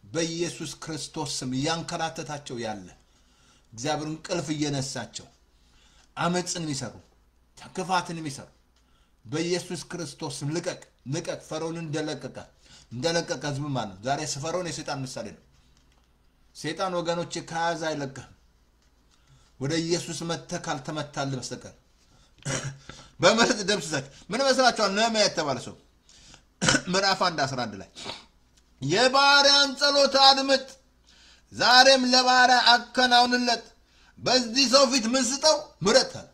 በኢየሱስ ክርስቶስ ስም ያንከራተታቸው ያለ እግዚአብሔር እንቅልፍ እየነሳቸው አመጽን የሚሰሩ ክፋትን የሚሰሩ በኢየሱስ ክርስቶስ ስም ልቀቅ። ፈርዖንን እንደለቀቀ ህዝብ ማለት ነው። ዛሬ ፈርዖን የሰይጣን ምሳሌ ነው። ሰይጣን ወገኖች ከያዘ አይለቀህም። ወደ ኢየሱስ መጥተህ ካልተመታልህ በስተቀር በምሕረት ደምስሳቸው። ምን መስላችኋል? ነህምያ የተባለ ሰው ምዕራፍ 1:11 ላይ የባሪያን ጸሎት አድምጥ፣ ዛሬም ለባሪያ አከናውንለት። በዚህ ሰው ፊት ምን ስጠው? ምሕረት አለ።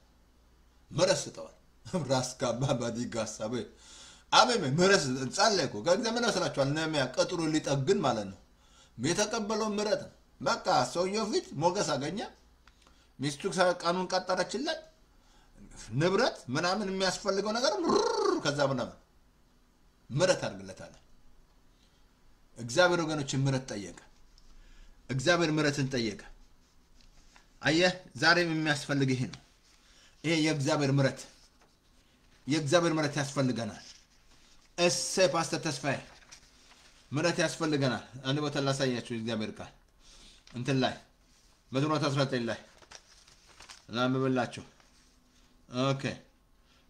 ምሕረት ስጠዋል። ራስ ካባ ባዲጋሳበ አሜን። ምሕረት ጸለይኩ ከእግዚአብሔር ምን መስላችኋል? ነህምያ ቀጥሩ ሊጠግን ማለት ነው። የተቀበለው ምሕረት በቃ ሰውየው ፊት ሞገስ አገኘ። ሚስቱ ቀኑን ቀጠረችለት። ንብረት ምናምን የሚያስፈልገው ነገር ከዛ ምናምን ምሕረት አድርግለታል። እግዚአብሔር ወገኖች ምሕረት ጠየቀ። እግዚአብሔር ምሕረትን ጠየቀ። አየህ ዛሬም የሚያስፈልግ ይሄ ነው። ይሄ የእግዚአብሔር ምሕረት ያስፈልገናል። እሰይ ፓስተር ተስፋዬ ምሕረት ያስፈልገናል። አንድ ቦታ ላሳያችሁ እግዚአብሔር ቃል እንትን ላይ መዝሙር 19 ላይ ላምብላችሁ። ኦኬ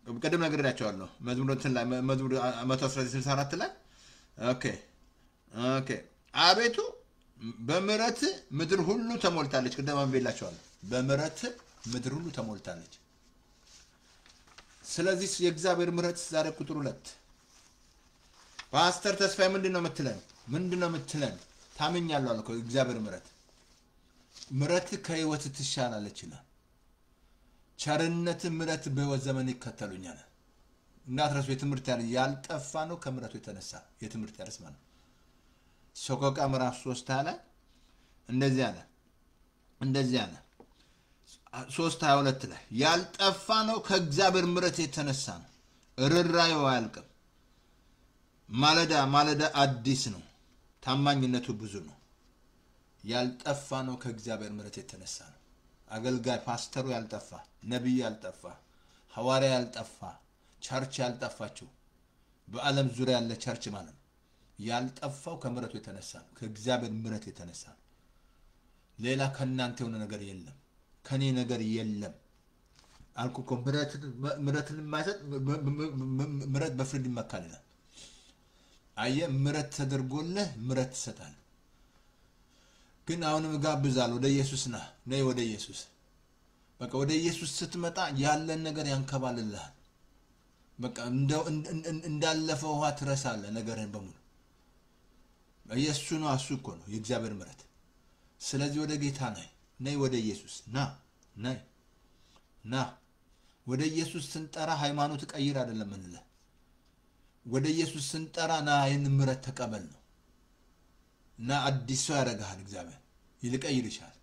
ቀደም ነግሬያቸዋለሁ። መዝሙር እንትን ላይ መዝሙር 119:64 ላይ ኦኬ አቤቱ በምሕረት ምድር ሁሉ ተሞልታለች። ቀደም አንብቤላችኋለሁ። በምሕረት ምድር ሁሉ ተሞልታለች። ስለዚህ የእግዚአብሔር ምሕረት ዛሬ ቁጥር 2 ፓስተር ተስፋዬ ምንድነው የምትለን? ታምኛለሁ አልኩ። እግዚአብሔር ምሕረት ከህይወት ትሻላለች ይላል። ቸርነት ምሕረት በህይወት ዘመን ይከተሉኛል። እናትረሱ የትምህርት ያልጠፋ ነው ከምሕረቱ የተነሳ የትምህርት ያርስ ማለት ሶቆቃ ምዕራፍ 3 ላይ እንደዚህ አለ 3:22 ላይ ያልጠፋ ነው ከእግዚአብሔር ምሕረት የተነሳ ነው፣ ርኅራኄው አያልቅም። ማለዳ አዲስ ነው፣ ታማኝነቱ ብዙ ነው። ያልጠፋ ነው ከእግዚአብሔር ምሕረት የተነሳ ነው። አገልጋይ ፓስተሩ ያልጠፋ፣ ነብይ ያልጠፋ፣ ሐዋርያ ያልጠፋ፣ ቸርች ያልጠፋችው በዓለም ዙሪያ ያለ ቸርች ማለት ነው ያልጠፋው ከምሕረቱ የተነሳ ነው። ከእግዚአብሔር ምሕረት የተነሳ ነው። ሌላ ከናንተ የሆነ ነገር የለም። ከኔ ነገር የለም አልኩ እኮ። ምሕረትን የማይሰጥ ምሕረት በፍርድ ይመካል ይላል። አየህ፣ ምሕረት ተደርጎልህ ምሕረት ትሰጣለህ። ግን አሁንም እጋብዛለሁ፣ ወደ ኢየሱስ ና። ነይ ወደ ኢየሱስ። በቃ ወደ ኢየሱስ ስትመጣ ያለን ነገር ያንከባልልሃል። በቃ እንዳለፈ ውሃ ትረሳለህ ነገርህን በሙሉ። ኢየሱስ ነው፣ እሱ እኮ ነው የእግዚአብሔር ምሕረት። ስለዚህ ወደ ጌታ ነይ፣ ነይ ወደ ኢየሱስ ና፣ ነይ ና። ወደ ኢየሱስ ስንጠራ ሃይማኖት ቀይር አይደለም እንለ። ወደ ኢየሱስ ስንጠራ ና፣ ይህን ምሕረት ተቀበል ነው። እና አዲስ ሰው ያደርግሃል እግዚአብሔር፣ ይልቀይርሻል።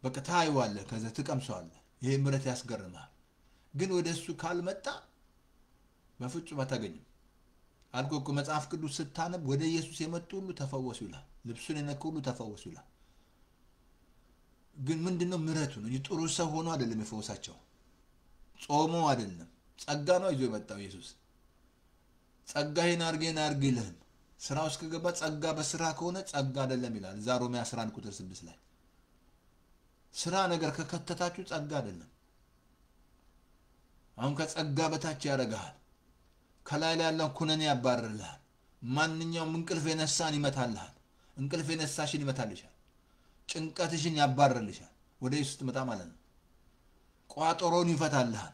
በቃ ታይዋለህ፣ ከዛ ትቀምሰዋለህ። ይሄ ምሕረት ያስገርምሃል። ግን ወደ እሱ ካልመጣ በፍጹም አታገኝም። አልኩህ እኮ መጽሐፍ ቅዱስ ስታነብ ወደ ኢየሱስ የመጡ ሁሉ ተፈወሱ ይላል። ልብሱን የነኩ ሁሉ ተፈወሱ ይላል። ግን ምንድነው ምሕረቱ ነው። ጥሩ ሰው ሆኖ አይደለም የፈወሳቸው፣ ጾሞ አይደለም። ጸጋ ነው ይዞ የመጣው ኢየሱስ። ጸጋዬን አርገን አርግልህም ስራው እስከገባ ጸጋ በስራ ከሆነ ጸጋ አይደለም ይላል እዛ ሮሜ 11 ቁጥር 6 ላይ። ስራ ነገር ከከተታችሁ ጸጋ አይደለም። አሁን ከጸጋ በታች ያረጋል። ከላይ ላይ ያለው ኩነኔ ያባርርልሃል። ማንኛውም እንቅልፍ የነሳን ይመታልሃል። እንቅልፍ የነሳሽን ይመታልሻል። ጭንቀትሽን ያባርርልሻል። ወደ ኢየሱስ ትመጣ ማለት ነው። ቋጠሮን ይፈታልሃል።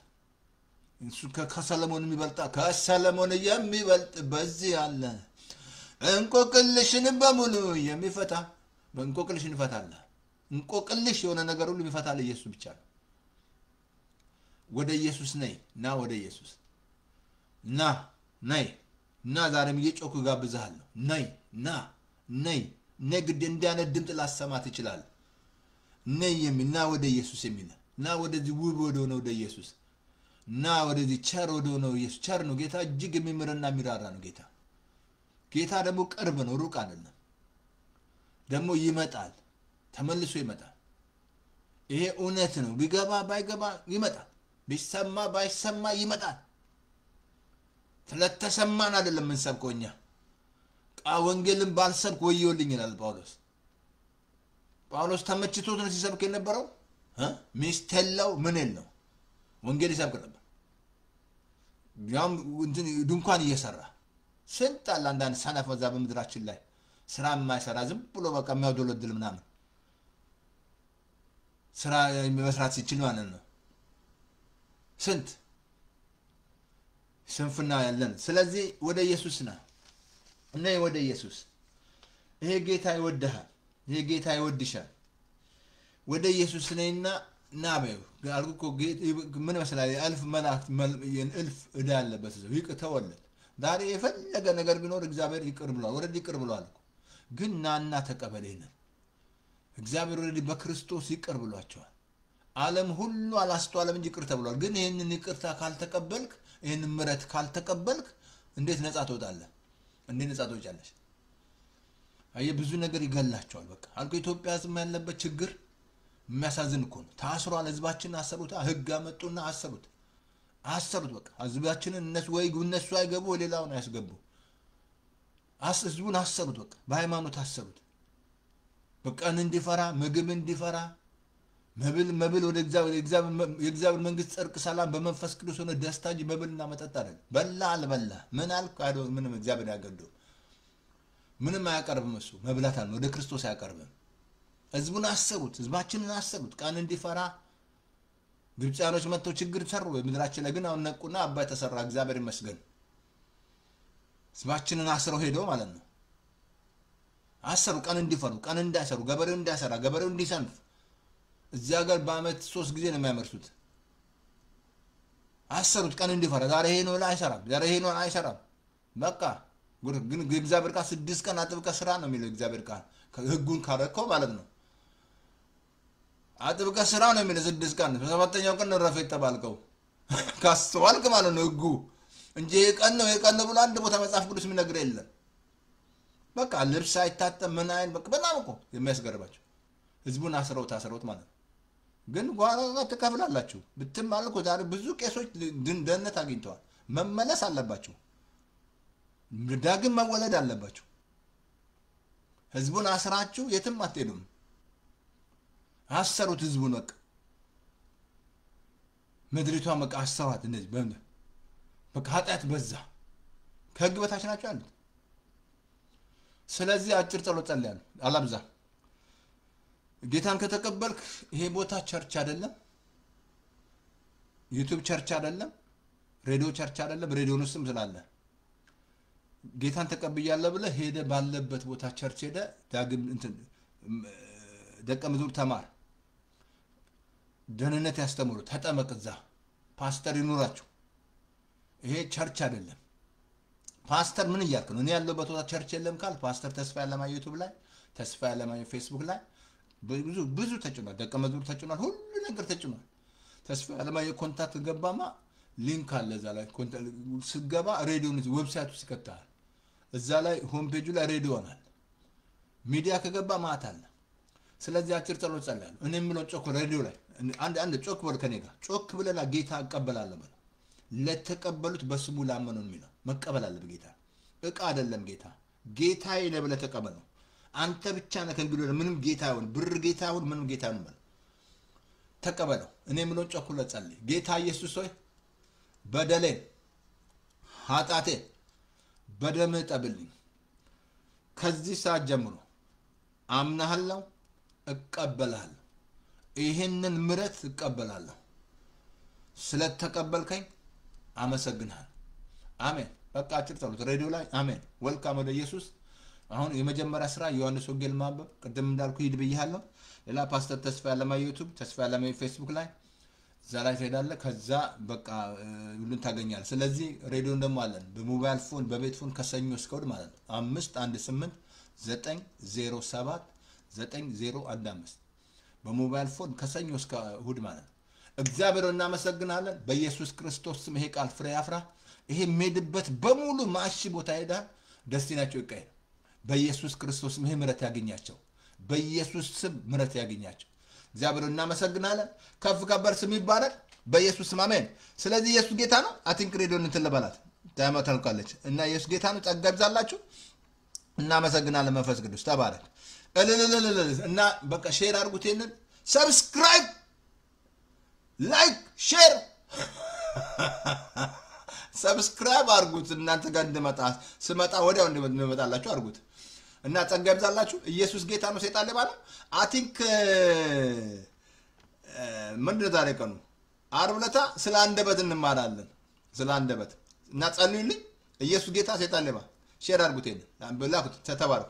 እሱ ከሰለሞን የሚበልጣ ከሰለሞን የሚበልጥ በዚህ አለ። እንቆቅልሽን በሙሉ የሚፈታ እንቆቅልሽን ይፈታልሃል። እንቆቅልሽ የሆነ ነገር ሁሉ የሚፈታል ኢየሱስ ብቻ ነው። ወደ ኢየሱስ ነይ፣ ና ወደ ኢየሱስ ና፣ ነይ እና ዛሬም እየጮኩ ጋብዝሃለሁ። ነይ ና፣ ነይ ነይ። ግድ እንዲያነት ድምፅ ላሰማት ይችላል። ነይ የሚል ና ወደ ኢየሱስ የሚል ና፣ ወደዚህ ውብ ወደ ሆነው ወደ ኢየሱስ ና፣ ወደዚህ ቸር ወደ ሆነው ኢየሱስ። ቸር ነው ጌታ፣ እጅግ የሚምርና የሚራራ ነው ጌታ። ጌታ ደግሞ ቅርብ ነው፣ ሩቅ አይደለም። ደግሞ ይመጣል፣ ተመልሶ ይመጣል። ይሄ እውነት ነው። ቢገባ ባይገባ ይመጣል፣ ቢሰማ ባይሰማ ይመጣል። ስለተሰማን አይደለም የምንሰብከው እኛ። ወንጌልን ባልሰብክ ወዮልኝ ይላል ጳውሎስ። ጳውሎስ ተመችቶት ነው ሲሰብክ የነበረው። ሚስት የለው ምን የለው፣ ወንጌል ይሰብክ ነበር። ያም ድንኳን እየሰራ ስንት አለ አንዳንድ ሰነፍ በዛ በምድራችን ላይ ስራ የማይሰራ ዝም ብሎ በቃ የሚያውደለድል ምናምን ስራ መስራት ሲችል ማለት ነው። ስንት ስንፍና ያለን። ስለዚህ ወደ ኢየሱስ ና፣ ነይ ወደ ኢየሱስ። ይሄ ጌታ ይወድሃል፣ ይሄ ጌታ ይወድሻል። ወደ ኢየሱስ ነይና ና በይው። አልኩ እኮ ምን መሰለህ፣ የእልፍ መላእክት እልፍ ዕዳ ያለበት ሰው ይቅተወለት። ዛሬ የፈለገ ነገር ቢኖር እግዚአብሔር ይቅር ብሏል፣ ወረድ ይቅር ብሏል። ግን ናና ተቀበለኝ። እግዚአብሔር ወረድ በክርስቶስ ይቅር ብሏቸዋል። ዓለም ሁሉ አላስተዋለም እንጂ ይቅር ተብሏል። ግን ይህንን ይቅርታ ካልተቀበልክ፣ ይህንን ምሕረት ካልተቀበልክ እንዴት ነፃ ትወጣለህ? እንዴት ነፃ ትወጫለሽ? አየህ፣ ብዙ ነገር ይገላቸዋል። በቃ አልኩ ኢትዮጵያ ህዝብ ያለበት ችግር የሚያሳዝን እኮ ነው። ታስሯል። ህዝባችንን አሰሩት። ህግ አመጡና አሰሩት። በቃ ህዝባችንን እነሱ አይገቡ፣ ሌላውን ያስገቡ። ህዝቡን አሰሩት። በቃ በሃይማኖት አሰሩት። በቀን እንዲፈራ፣ ምግብ እንዲፈራ፣ መብል ወደ የእግዚአብሔር መንግስት ጽድቅ፣ ሰላም በመንፈስ ቅዱስ ሆነ ደስታ እንጂ መብልና መጠጥ አይደለም። በላ አልበላ ምን አልክ ምንም እግዚአብሔር ያገደው ምንም አያቀርብም። እሱ መብላት አለ ወደ ክርስቶስ አያቀርብም። ህዝቡን አሰሩት። ህዝባችንን አሰሩት ቀን እንዲፈራ። ግብፃኖች መጥተው ችግር ሰሩ በምድራችን ላይ። ግን አሁን ነቁና አባይ ተሰራ። እግዚአብሔር ይመስገን። ህዝባችንን አስረው ሄደው ማለት ነው። አሰሩ ቀን እንዲፈሩ፣ ቀን እንዳይሰሩ፣ ገበሬው እንዳይሰራ፣ ገበሬው እንዲሰንፍ። እዚያ ሀገር በአመት 3 ጊዜ ነው የሚያመርቱት። አሰሩት ቀን እንዲፈራ። ዛሬ ይሄ ነው አይሰራም፣ ዛሬ ይሄ ነው አይሰራም። በቃ ግን እግዚአብሔር ቃል 6 ቀን አጥብቀህ ስራ ነው የሚለው እግዚአብሔር ቃል። ህጉን ካረከው ማለት ነው። አጥብቀህ ስራ ነው የሚለው 6 ቀን። በሰባተኛው ቀን ረፈ የተባልከው ካስተዋልክ ማለት ነው ህጉ እንጂ የቀን ነው ብሎ አንድ ቦታ መጽሐፍ ቅዱስ የሚነግር የለም። በቃ ልብስ አይታጠብ ምን አይል በቃ በጣም እኮ የሚያስገርባቸው ህዝቡን አስረውት ማለት ነው። ግን ጓራ ተከፍላላችሁ ብትማልኩ ዛሬ ብዙ ቄሶች ደህንነት አግኝተዋል። መመለስ አለባቸው። ዳግም መወለድ አለባችሁ። ህዝቡን አስራችሁ የትም አትሄዱም። አሰሩት ህዝቡን በቃ ምድሪቷ በቃ አሰሯት። እንደዚህ በቃ ኃጢአት በዛ፣ ከህግ በታች ናቸው አሉት። ስለዚህ አጭር ጸሎት ጸልያለሁ፣ አላብዛ። ጌታን ከተቀበልክ ይሄ ቦታ ቸርች አይደለም፣ ዩቲዩብ ቸርች አይደለም፣ ሬዲዮ ቸርች አይደለም። ሬዲዮን ውስጥም ስላለ ጌታን ተቀብያለሁ ብለህ ሄደ ባለበት ቦታ ቸርች ሄደ ዳግም እንትን ደቀ መዝሙር ተማር፣ ደህንነት ያስተምሩ፣ ተጠመቅ። እዛ ፓስተር ይኑራችሁ። ይሄ ቸርች አይደለም። ፓስተር ምን እያልክ ነው? እኔ ያለሁበት ቦታ ቸርች የለም ካል ፓስተር ተስፋ ያለማየ ዩቲዩብ ላይ፣ ተስፋ ያለማየ ፌስቡክ ላይ ብዙ ተጭኗል። ደቀ መዝሙር ተጭኗል። ሁሉ ነገር ተጭኗል። ተስፋ ያለማየ ኮንታክት ገባማ ሊንክ አለ እዛ ላይ ስገባ ሬዲዮ ዌብሳይት ውስጥ ይከታል። እዛ ላይ ሆም ፔጁ ላይ ሬዲዮ አለ። ሚዲያ ከገባ ማታ አለ። ስለዚህ አጭር ጸሎት ጸልያለሁ። እኔ የምለው ጮክ ሬዲዮ ላይ አንድ ጮክ በል ከኔ ጋር ጮክ ብለና ጌታ እቀበላለሁ በል። ለተቀበሉት በስሙ ላመኑ የሚለው መቀበል አለብህ። ጌታ እቃ አይደለም። ጌታዬ ነው ብለህ ተቀበለው። አንተ ብቻ ነህ ከእንግዲህ ምንም ጌታ ይሁን ብር ጌታ ይሁን ምንም ጌታ ይሁን በል ተቀበለው። እኔ የምለው ጮክ ብለህ ጸልይ። ጌታ ኢየሱስ ሆይ በደሌን ኃጢአቴን በደምህ ጠብልኝ። ከዚህ ሰዓት ጀምሮ አምናለሁ፣ እቀበላለሁ። ይሄንን ምሕረት እቀበላለሁ። ስለተቀበልከኝ አመሰግናለሁ። አሜን። በቃ አጭር ጸሎት ሬዲዮ ላይ አሜን። ወልካም ወደ ኢየሱስ። አሁን የመጀመሪያ ስራ ዮሐንስ ወንጌል ማንበብ ቅድም እንዳልኩ ሂድ ብያለሁ። ሌላ ፓስተር ተስፋ ያለማየ ዩቲዩብ፣ ተስፋ ያለማየ ፌስቡክ ላይ እዛ ላይ ትሄዳለህ። ከዛ በቃ ሁሉን ታገኛለህ። ስለዚህ ሬዲዮን ደግሞ አለን በሞባይል ፎን በቤት ፎን ከሰኞ እስከ እሑድ ማለት ነው 518-907-9015 በሞባይል ፎን ከሰኞ እስከ እሑድ ማለት ነው። እግዚአብሔር እናመሰግናለን። በኢየሱስ ክርስቶስ ስም ይሄ ቃል ፍሬ ያፍራ። ይሄ ሜድበት በሙሉ ማሺ ቦታ ሄዳል። ደስቲናቸው ይቀየር። በኢየሱስ ክርስቶስ ስም ይሄ ምሕረት ያገኛቸው። በኢየሱስ ስም ምሕረት ያገኛቸው። እግዚአብሔር እናመሰግናለን። ከፍ ከበር ስም ይባረክ። በኢየሱስ ስም አሜን። ስለዚህ ኢየሱስ ጌታ ነው። አቲንክ ሬዲዮን እንትን ልበላት ዳይማ ተልካለች እና ኢየሱስ ጌታ ነው። ጸጋ ይብዛላችሁ። እናመሰግናለን። መንፈስ ቅዱስ ተባረክ። እና በቃ ሼር አድርጉት። ይሄንን ሰብስክራይብ፣ ላይክ፣ ሼር ሰብስክራይብ አድርጉት። እናንተ ጋር እንደመጣ ስመጣ ወዲያው እንደመጣላችሁ አድርጉት። እና ጸጋ ይብዛላችሁ። ኢየሱስ ጌታ ነው። ሰይጣን ሌባ ነው። አቲንክ ምንድነው ዛሬ ቀኑ? ዓርብ ዕለት ስለ አንደበት እንማራለን። ስለ አንደበት እና ጸልዩልኝ። ኢየሱስ ጌታ፣ ሰይጣን ሌባ። ሼር አድርጉት። ይሄን ላኩት። ተባረኩ።